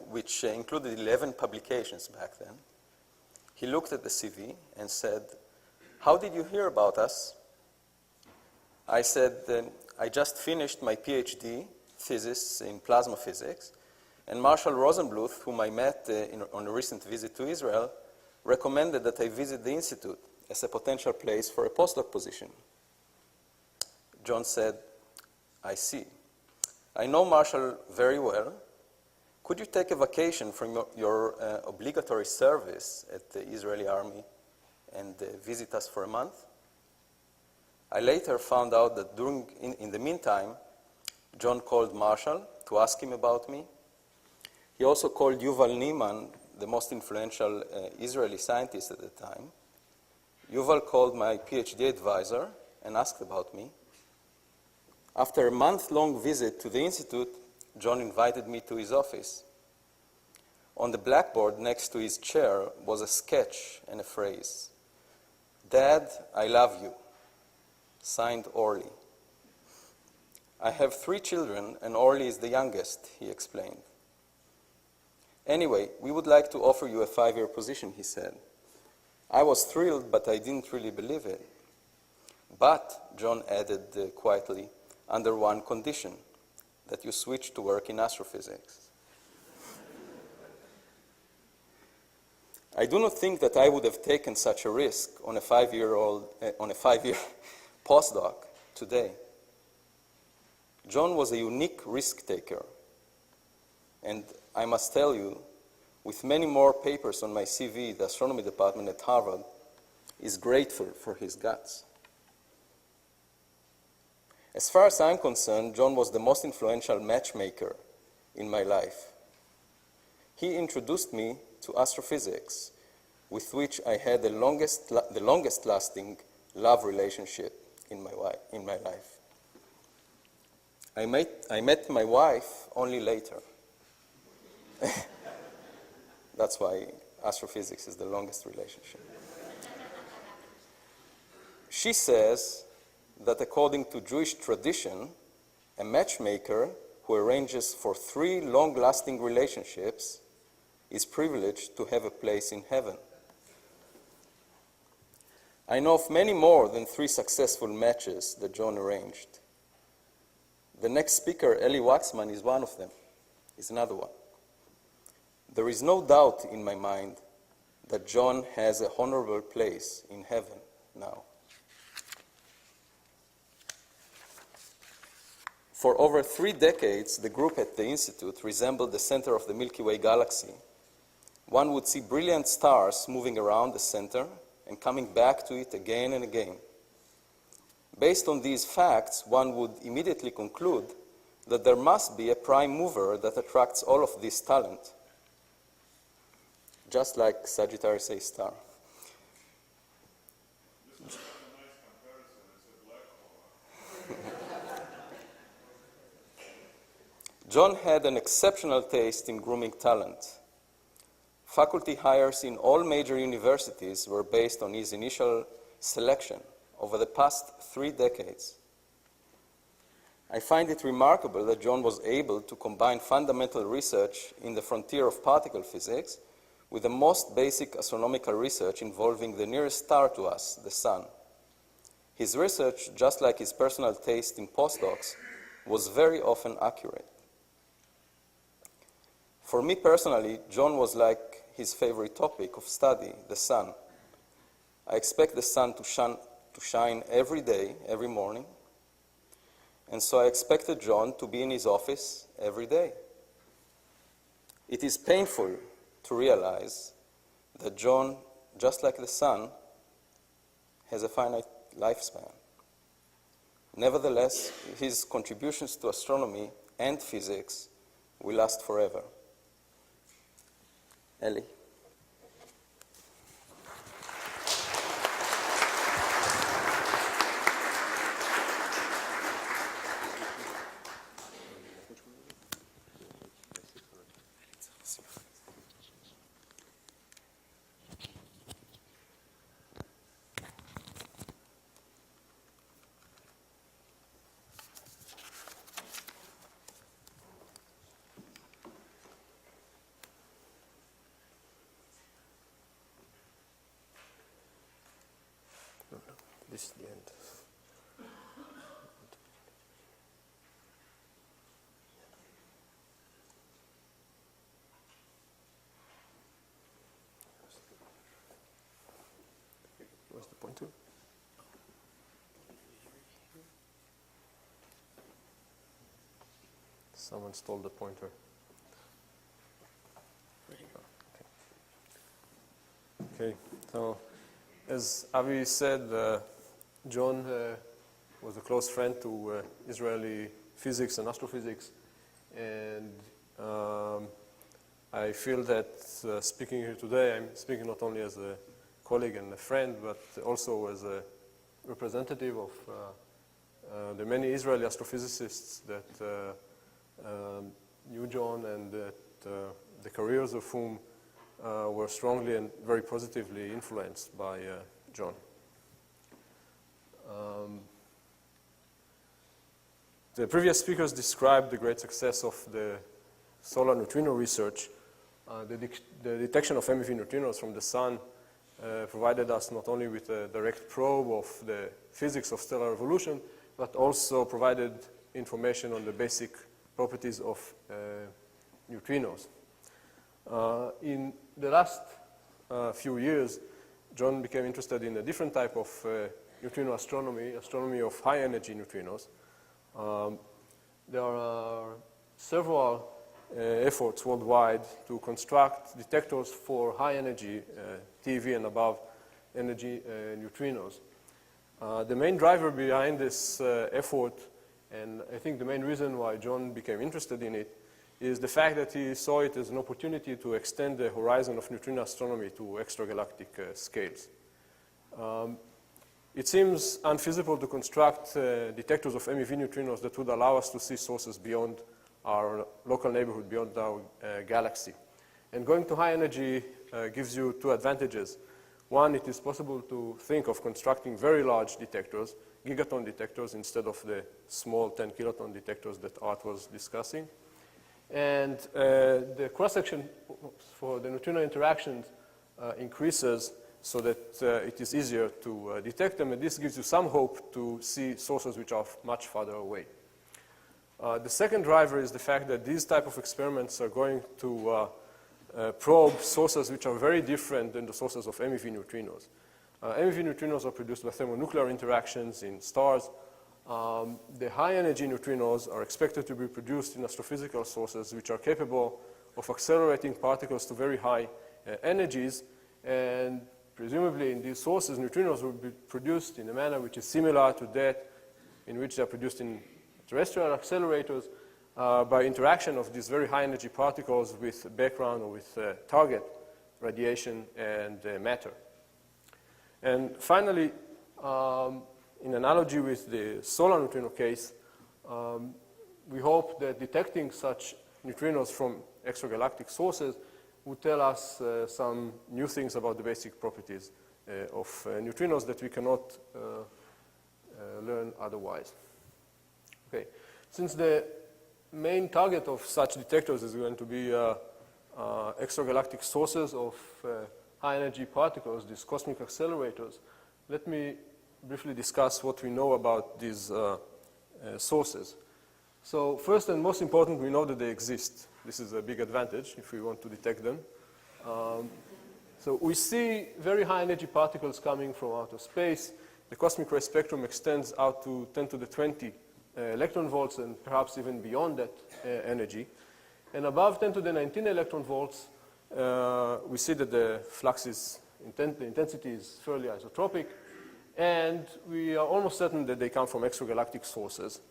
which included 11 publications back then. He looked at the CV and said, "How did you hear about us?" I said, "I just finished my PhD thesis in plasma physics, and Marshall Rosenbluth, whom I met on a recent visit to Israel, recommended that I visit the Institute as a potential place for a postdoc position." John said, "I see. I know Marshall very well. Could you take a vacation from your obligatory service at the Israeli army and visit us for a month?" I later found out that in the meantime, John called Marshall to ask him about me. He also called Yuval Nieman, the most influential Israeli scientist at the time. Yuval called my PhD advisor and asked about me. After a month-long visit to the Institute, John invited me to his office. On the blackboard next to his chair was a sketch and a phrase. "Dad, I love you." Signed, Orly. "I have 3 children, and Orly is the youngest," he explained. "Anyway, we would like to offer you a 5-year position," he said. I was thrilled, but I didn't really believe it. "But," John added quietly, "under one condition, that you switch to work in astrophysics." I do not think that I would have taken such a risk on a 5-year postdoc today. John was a unique risk taker, and I must tell you, with many more papers on my CV, the astronomy department at Harvard is grateful for his guts. As far as I'm concerned, John was the most influential matchmaker in my life. He introduced me to astrophysics, with which I had the longest lasting love relationship in my life. I met my wife only later. That's why astrophysics is the longest relationship. She says that according to Jewish tradition, a matchmaker who arranges for 3 long-lasting relationships is privileged to have a place in heaven. I know of many more than 3 successful matches that John arranged. The next speaker, Eli Waxman, is one of them, is another one. There is no doubt in my mind that John has a honorable place in heaven now. For over 3 decades, the group at the Institute resembled the center of the Milky Way galaxy. One would see brilliant stars moving around the center and coming back to it again and again. Based on these facts, one would immediately conclude that there must be a prime mover that attracts all of this talent, just like Sagittarius A star. John had an exceptional taste in grooming talent. Faculty hires in all major universities were based on his initial selection over the past 3 decades. I find it remarkable that John was able to combine fundamental research in the frontier of particle physics with the most basic astronomical research involving the nearest star to us, the Sun. His research, just like his personal taste in postdocs, was very often accurate. For me personally, John was like his favorite topic of study, the sun. I expect the sun to shine every day, every morning, and so I expected John to be in his office every day. It is painful to realize that John, just like the sun, has a finite lifespan. Nevertheless, his contributions to astronomy and physics will last forever. Eli. This is the end. Where's the pointer? Someone stole the pointer. Okay, so as Avi said, John was a close friend to Israeli physics and astrophysics, and I feel that speaking here today, I'm speaking not only as a colleague and a friend, but also as a representative of the many Israeli astrophysicists that knew John and that the careers of whom were strongly and very positively influenced by John. The previous speakers described the great success of the solar neutrino research. The detection of MEV neutrinos from the sun provided us not only with a direct probe of the physics of stellar evolution, but also provided information on the basic properties of neutrinos. In the last few years, John became interested in a different type of neutrino astronomy, astronomy of high-energy neutrinos. There are several efforts worldwide to construct detectors for high-energy TeV and above energy neutrinos. The main driver behind this effort, and I think the main reason why John became interested in it, is the fact that he saw it as an opportunity to extend the horizon of neutrino astronomy to extragalactic scales. It seems unfeasible to construct detectors of MEV neutrinos that would allow us to see sources beyond our local neighborhood, beyond our galaxy. And going to high energy gives you two advantages. One, it is possible to think of constructing very large detectors, gigaton detectors, instead of the small 10 kiloton detectors that Art was discussing. And the cross-section for the neutrino interactions increases so that it is easier to detect them, and this gives you some hope to see sources which are much farther away. The second driver is the fact that these type of experiments are going to probe sources which are very different than the sources of MEV neutrinos. MEV neutrinos are produced by thermonuclear interactions in stars. The high-energy neutrinos are expected to be produced in astrophysical sources which are capable of accelerating particles to very high energies, and presumably in these sources, neutrinos will be produced in a manner which is similar to that in which they are produced in terrestrial accelerators by interaction of these very high-energy particles with background or with target radiation and matter. And finally, in analogy with the solar neutrino case, we hope that detecting such neutrinos from extragalactic sources would tell us some new things about the basic properties of neutrinos that we cannot learn otherwise. Okay. Since the main target of such detectors is going to be extragalactic sources of high-energy particles, these cosmic accelerators, let me briefly discuss what we know about these sources. So first and most important, we know that they exist. This is a big advantage if we want to detect them. So we see very high-energy particles coming from outer space. The cosmic ray spectrum extends out to 10 to the 20 electron volts and perhaps even beyond that energy. And above 10 to the 19 electron volts, we see that the flux is, the intensity is fairly isotropic. and we are almost certain that they come from extragalactic sources.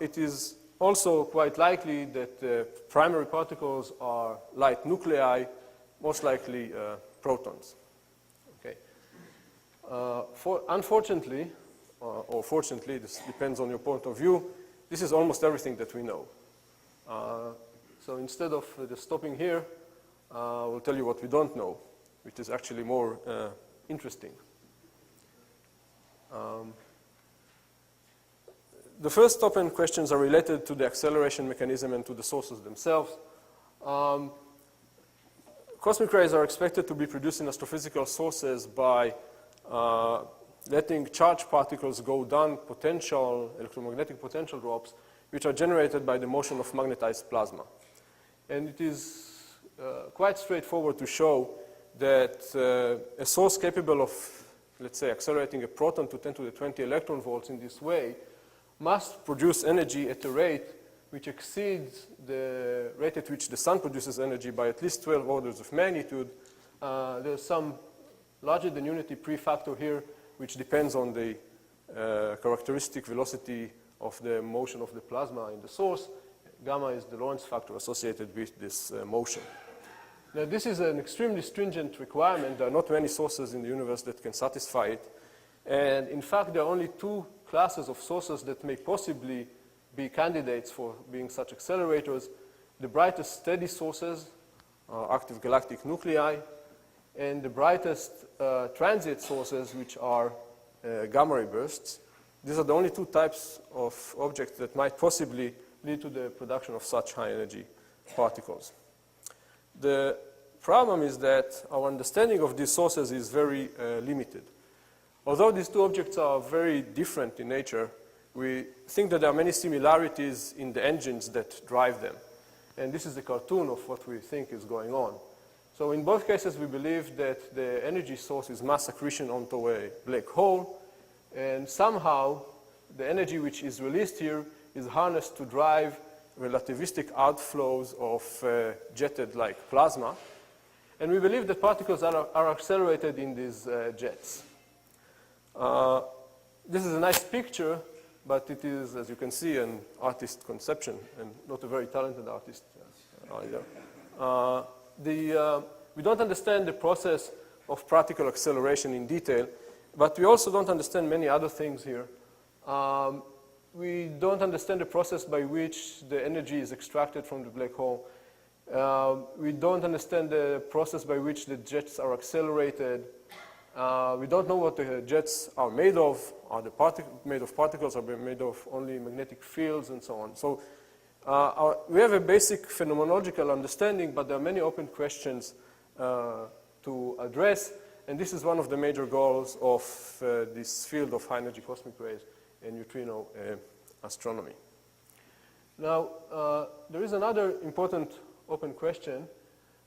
It is also quite likely that the primary particles are light nuclei, most likely protons. Okay. Unfortunately, or fortunately, this depends on your point of view, this is almost everything that we know. So instead of just stopping here, we'll tell you what we don't know, which is actually more interesting. The first open questions are related to the acceleration mechanism and to the sources themselves. Cosmic rays are expected to be produced in astrophysical sources by letting charged particles go down potential, electromagnetic potential drops, which are generated by the motion of magnetized plasma. And it is quite straightforward to show that a source capable of, let's say, accelerating a proton to 10 to the 20 electron volts in this way must produce energy at a rate which exceeds the rate at which the sun produces energy by at least 12 orders of magnitude. There's some larger than unity prefactor here, which depends on the characteristic velocity of the motion of the plasma in the source. Gamma is the Lorentz factor associated with this motion. Now, this is an extremely stringent requirement. There are not many sources in the universe that can satisfy it. And in fact, there are only two classes of sources that may possibly be candidates for being such accelerators. The brightest steady sources are active galactic nuclei, and the brightest transient sources, which are gamma ray bursts. These are the only two types of objects that might possibly lead to the production of such high energy particles. The problem is that our understanding of these sources is very limited. Although these two objects are very different in nature, we think that there are many similarities in the engines that drive them. And this is a cartoon of what we think is going on. So in both cases, we believe that the energy source is mass accretion onto a black hole, and somehow the energy which is released here is harnessed to drive relativistic outflows of jetted-like plasma. And we believe that particles are accelerated in these jets. This is a nice picture, but it is, as you can see, an artist conception, and not a very talented artist either. We don't understand the process of particle acceleration in detail, but we also don't understand many other things here. We don't understand the process by which the energy is extracted from the black hole. We don't understand the process by which the jets are accelerated. We don't know what the jets are made of. Are they made of particles? Are they made of only magnetic fields and so on? So we have a basic phenomenological understanding, but there are many open questions to address. And this is one of the major goals of this field of high-energy cosmic rays and neutrino astronomy. Now, there is another important open question,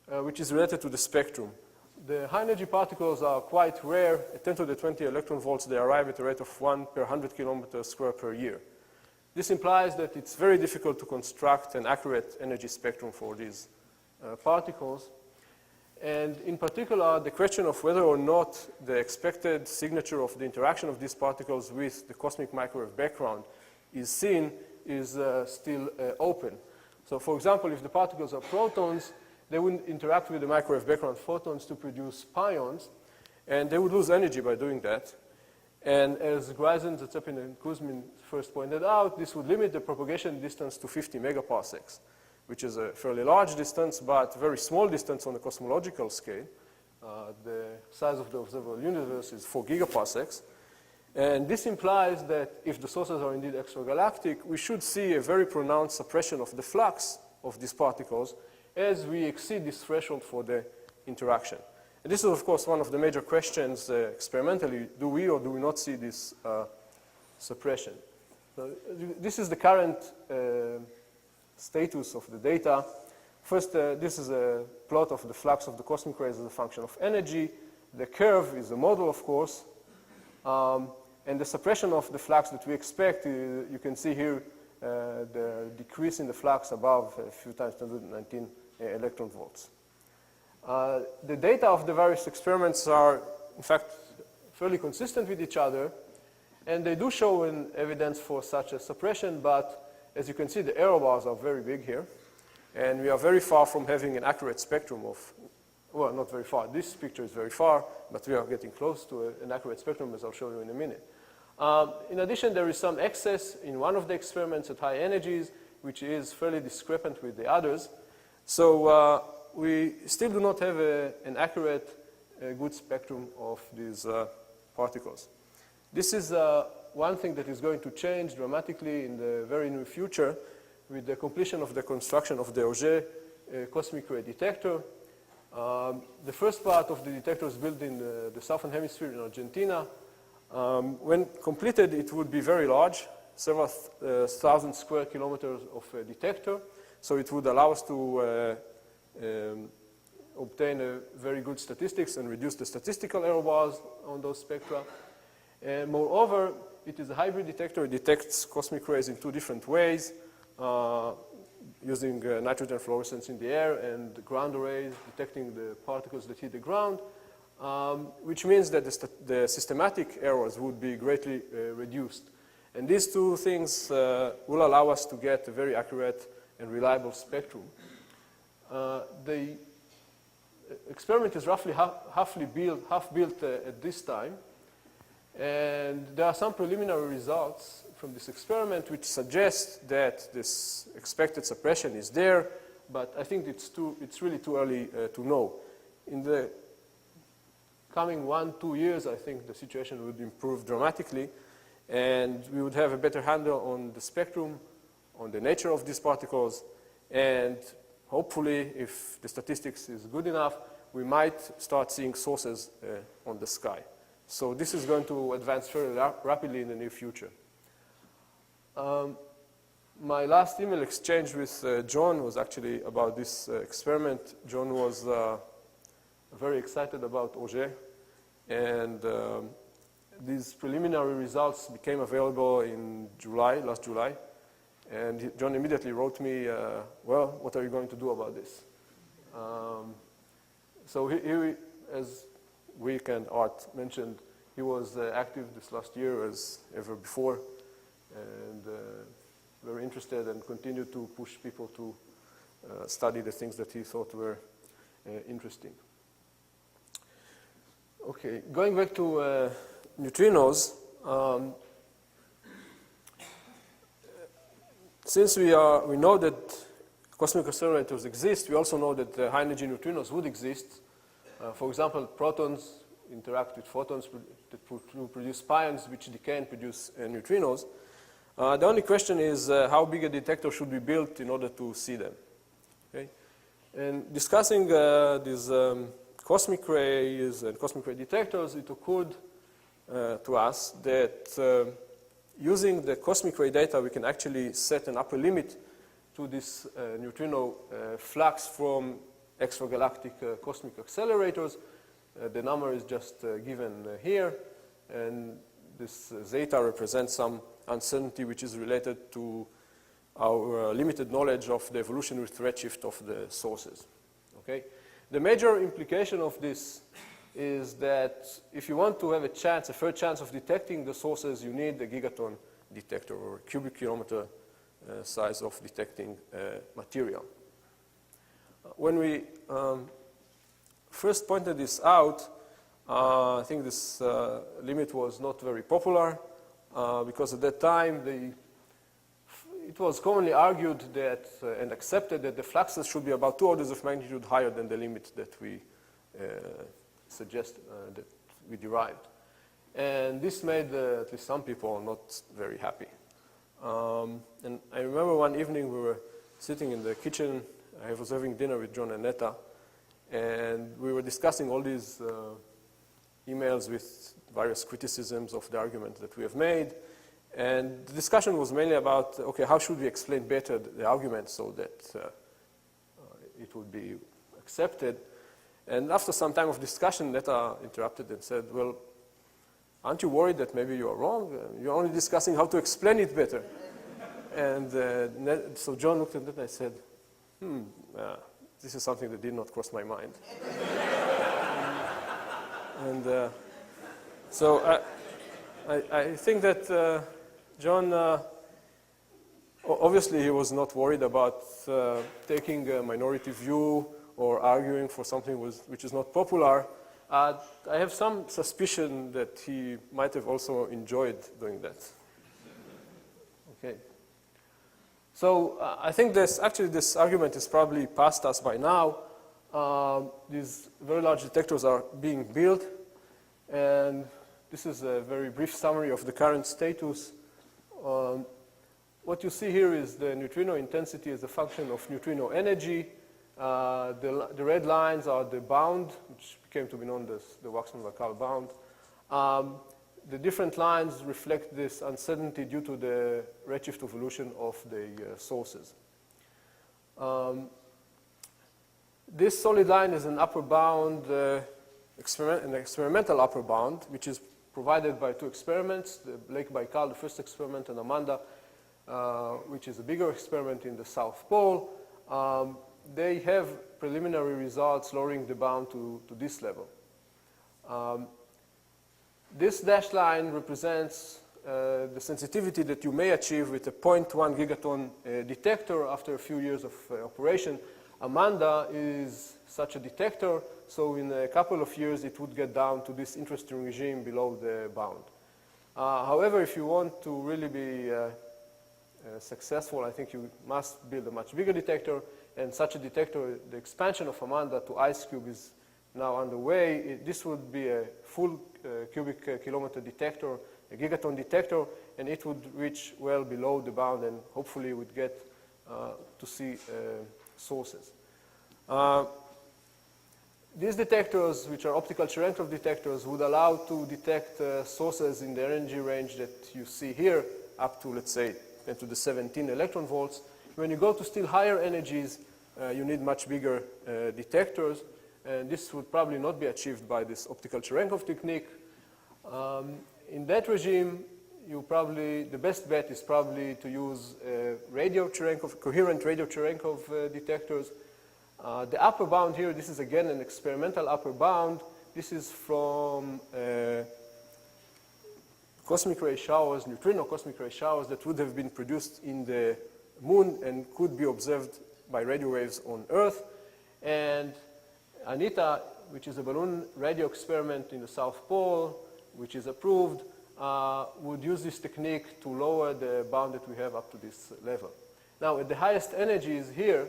which is related to the spectrum. The high-energy particles are quite rare. At 10 to the 20 electron volts, they arrive at a rate of 1 per 100 kilometers square per year. This implies that it's very difficult to construct an accurate energy spectrum for these particles. And in particular, the question of whether or not the expected signature of the interaction of these particles with the cosmic microwave background is seen is still open. So for example, if the particles are protons, they wouldn't interact with the microwave background photons to produce pions, and they would lose energy by doing that. And as Greisen, Zatsepin, and Kuzmin first pointed out, this would limit the propagation distance to 50 megaparsecs, which is a fairly large distance, but very small distance on the cosmological scale. The size of the observable universe is 4 gigaparsecs. And this implies that if the sources are indeed extragalactic, we should see a very pronounced suppression of the flux of these particles as we exceed this threshold for the interaction. And this is, of course, one of the major questions experimentally. Do we or do we not see this suppression? So this is the current status of the data. First, this is a plot of the flux of the cosmic rays as a function of energy. The curve is a model, of course. And the suppression of the flux that we expect, you can see here the decrease in the flux above a few times 10^19 electron volts. The data of the various experiments are, in fact, fairly consistent with each other, and they do show an evidence for such a suppression, but as you can see, the error bars are very big here, and we are very far from having an accurate spectrum of, well, not very far. This picture is very far, but we are getting close to an accurate spectrum, as I'll show you in a minute. In addition, there is some excess in one of the experiments at high energies, which is fairly discrepant with the others. So we still do not have an accurate, good spectrum of these particles. This is one thing that is going to change dramatically in the very near future with the completion of the construction of the Auger cosmic ray detector. The first part of the detector is built in the southern hemisphere in Argentina. When completed, it would be very large, several thousand square kilometers of detector. So it would allow us to obtain a very good statistics and reduce the statistical error bars on those spectra. And moreover, it is a hybrid detector. It detects cosmic rays in two different ways, using nitrogen fluorescence in the air and the ground arrays detecting the particles that hit the ground, which means that the systematic errors would be greatly reduced. And these two things will allow us to get a very accurate and reliable spectrum. The experiment is roughly half built at this time. And there are some preliminary results from this experiment which suggest that this expected suppression is there, but I think it's really too early to know. In the coming 1-2 years, I think the situation would improve dramatically, and we would have a better handle on the spectrum, on the nature of these particles, and hopefully, if the statistics is good enough, we might start seeing sources on the sky. So this is going to advance very rapidly in the near future. My last email exchange with John was actually about this experiment. John was very excited about Auger, and these preliminary results became available in last July. And John immediately wrote me, well, what are you going to do about this? So he, as Wick and Art mentioned, he was active this last year as ever before, and very interested and continued to push people to study the things that he thought were interesting. Okay, going back to neutrinos, since we know that cosmic accelerators exist, we also know that high-energy neutrinos would exist. For example, protons interact with photons to produce pions, which decay and produce neutrinos. The only question is how big a detector should be built in order to see them. Okay? And discussing these cosmic rays and cosmic ray detectors, it occurred to us that using the cosmic ray data, we can actually set an upper limit to this neutrino flux from extragalactic cosmic accelerators. The number is just given here, and this zeta represents some uncertainty which is related to our limited knowledge of the evolutionary redshift of the sources. Okay? The major implication of this is that if you want to have a fair chance of detecting the sources, you need a gigaton detector or cubic kilometer size of detecting material. When we first pointed this out, I think this limit was not very popular because at that time it was commonly argued that and accepted that the fluxes should be about 2 orders of magnitude higher than the limit that we suggest that we derived. And this made at least some people not very happy. And I remember one evening we were sitting in the kitchen. I was having dinner with John and Netta, and we were discussing all these emails with various criticisms of the argument that we have made. And the discussion was mainly about, okay, how should we explain better the argument so that it would be accepted? And after some time of discussion, Netta interrupted and said, well, aren't you worried that maybe you are wrong? You're only discussing how to explain it better. And so John looked at Netta and said, this is something that did not cross my mind. And So I think that John, obviously he was not worried about taking a minority view or arguing for something which is not popular. I have some suspicion that he might have also enjoyed doing that. Okay. So I think this argument is probably past us by now. These very large detectors are being built, and this is a very brief summary of the current status. What you see here is the neutrino intensity as a function of neutrino energy. The red lines are the bound, which came to be known as the Waxman-Bahcall bound. The different lines reflect this uncertainty due to the redshift evolution of the sources. This solid line is an upper bound, an experimental upper bound, which is provided by two experiments, the Black Bahcall, the first experiment, and Amanda, which is a bigger experiment in the South Pole. They have preliminary results lowering the bound to this level. This dashed line represents the sensitivity that you may achieve with a 0.1 gigaton detector after a few years of operation. Amanda is such a detector, so in a couple of years it would get down to this interesting regime below the bound. However, if you want to really be successful, I think you must build a much bigger detector, and such a detector, the expansion of Amanda to IceCube is now underway. This would be a full cubic kilometer detector, a gigaton detector, and it would reach well below the bound and hopefully would get to see sources. These detectors, which are optical Cherenkov detectors, would allow to detect sources in the energy range that you see here, up to, let's say, 10 to the 17 electron volts. When you go to still higher energies, you need much bigger detectors, and this would probably not be achieved by this optical Cherenkov technique. In that regime, the best bet is probably to use radio Cherenkov, coherent radio Cherenkov detectors. The upper bound here, this is again an experimental upper bound. This is from cosmic ray showers, neutrino cosmic ray showers that would have been produced in the moon and could be observed by radio waves on Earth. And Anita, which is a balloon radio experiment in the South Pole, which is approved, would use this technique to lower the bound that we have up to this level. Now, at the highest energies here,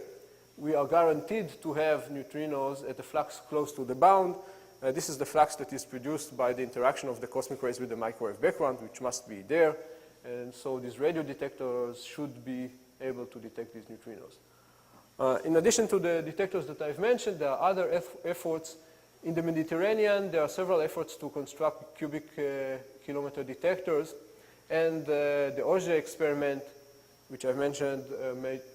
we are guaranteed to have neutrinos at a flux close to the bound. This is the flux that is produced by the interaction of the cosmic rays with the microwave background, which must be there. And so these radio detectors should be able to detect these neutrinos. In addition to the detectors that I've mentioned, there are other efforts. In the Mediterranean, there are several efforts to construct cubic kilometer detectors. And the Auger experiment, which I've mentioned,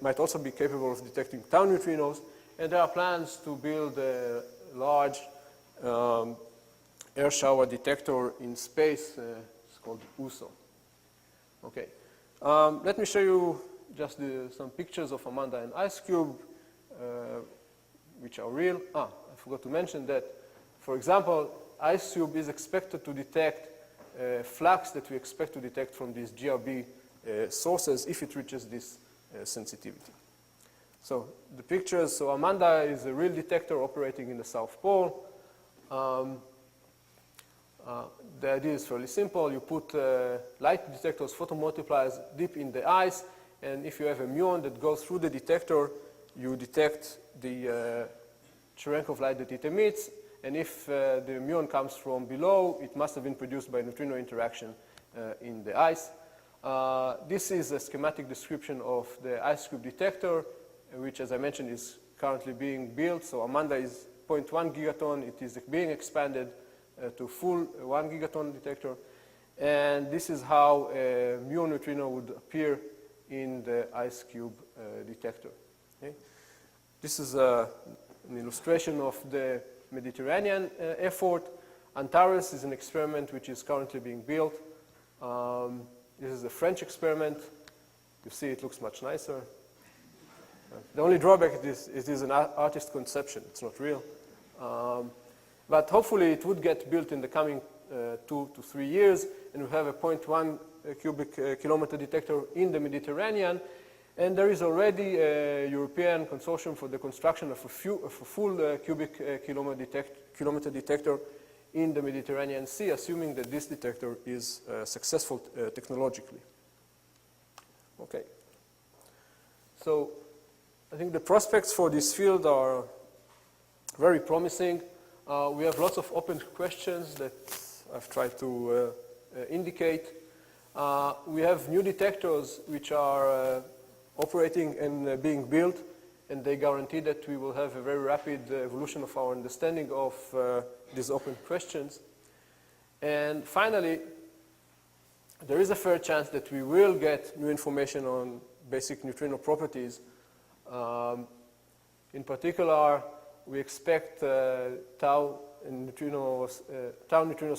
might also be capable of detecting tau neutrinos. And there are plans to build a large air shower detector in space. It's called USO. Okay. Let me show you just some pictures of Amanda and IceCube, which are real. I forgot to mention that, for example, IceCube is expected to detect flux that we expect to detect from these GRB sources if it reaches this sensitivity. So the pictures, so Amanda is a real detector operating in the South Pole. The idea is fairly simple. You put light detectors, photomultipliers, deep in the ice, and if you have a muon that goes through the detector, you detect the Cherenkov light that it emits, and if the muon comes from below, it must have been produced by neutrino interaction in the ice. This is a schematic description of the IceCube detector, which, as I mentioned, is currently being built. So Amanda is 0.1 gigaton. It is being expanded to full 1 gigaton detector. And this is how a muon neutrino would appear in the IceCube detector. Okay? This is an illustration of the Mediterranean effort. Antares is an experiment which is currently being built. This is a French experiment. You see it looks much nicer. The only drawback is it is an artist conception. It's not real. But hopefully it would get built in the coming 2 to 3 years, and we have a 0.1 cubic kilometer detector in the Mediterranean. And there is already a European consortium for the construction of a full cubic kilometer detector in the Mediterranean Sea, assuming that this detector is successful technologically. Okay. So I think the prospects for this field are very promising. We have lots of open questions that I've tried to indicate. We have new detectors which are operating and being built, and they guarantee that we will have a very rapid evolution of our understanding of these open questions. And finally, there is a fair chance that we will get new information on basic neutrino properties. In particular, we expect tau neutrinos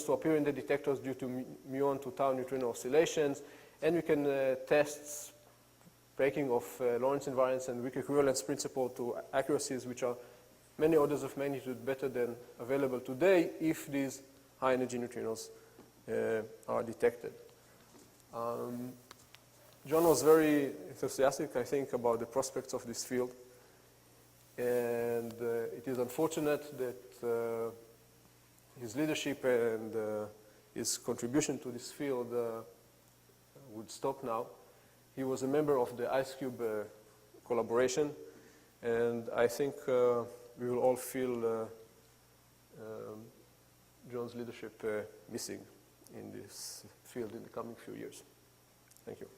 to appear in the detectors due to muon to tau neutrino oscillations, and we can test breaking of Lorentz invariance and Wick equivalence principle to accuracies which are many orders of magnitude better than available today if these high energy neutrinos are detected. John was very enthusiastic, I think, about the prospects of this field. And it is unfortunate that his leadership and his contribution to this field would stop now. He was a member of the IceCube collaboration, and I think we will all feel John's leadership missing in this field in the coming few years. Thank you.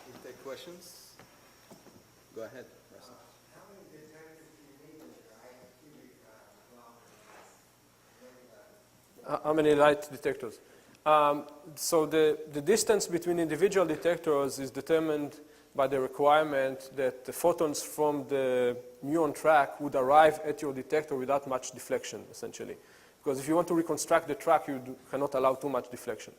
We'll take questions. Go ahead, Russell. How many detectors do you need in your cubic kilometers? How many light detectors? So the distance between individual detectors is determined by the requirement that the photons from the muon track would arrive at your detector without much deflection, essentially. Because if you want to reconstruct the track, you cannot allow too much deflection.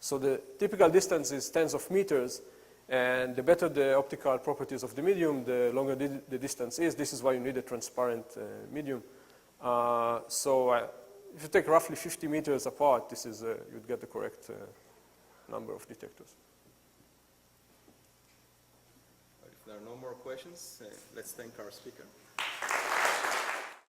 So the typical distance is tens of meters, and the better the optical properties of the medium, the longer the distance is. This is why you need a transparent medium. If you take roughly 50 meters apart, this is you'd get the correct number of detectors. If there are no more questions, let's thank our speaker.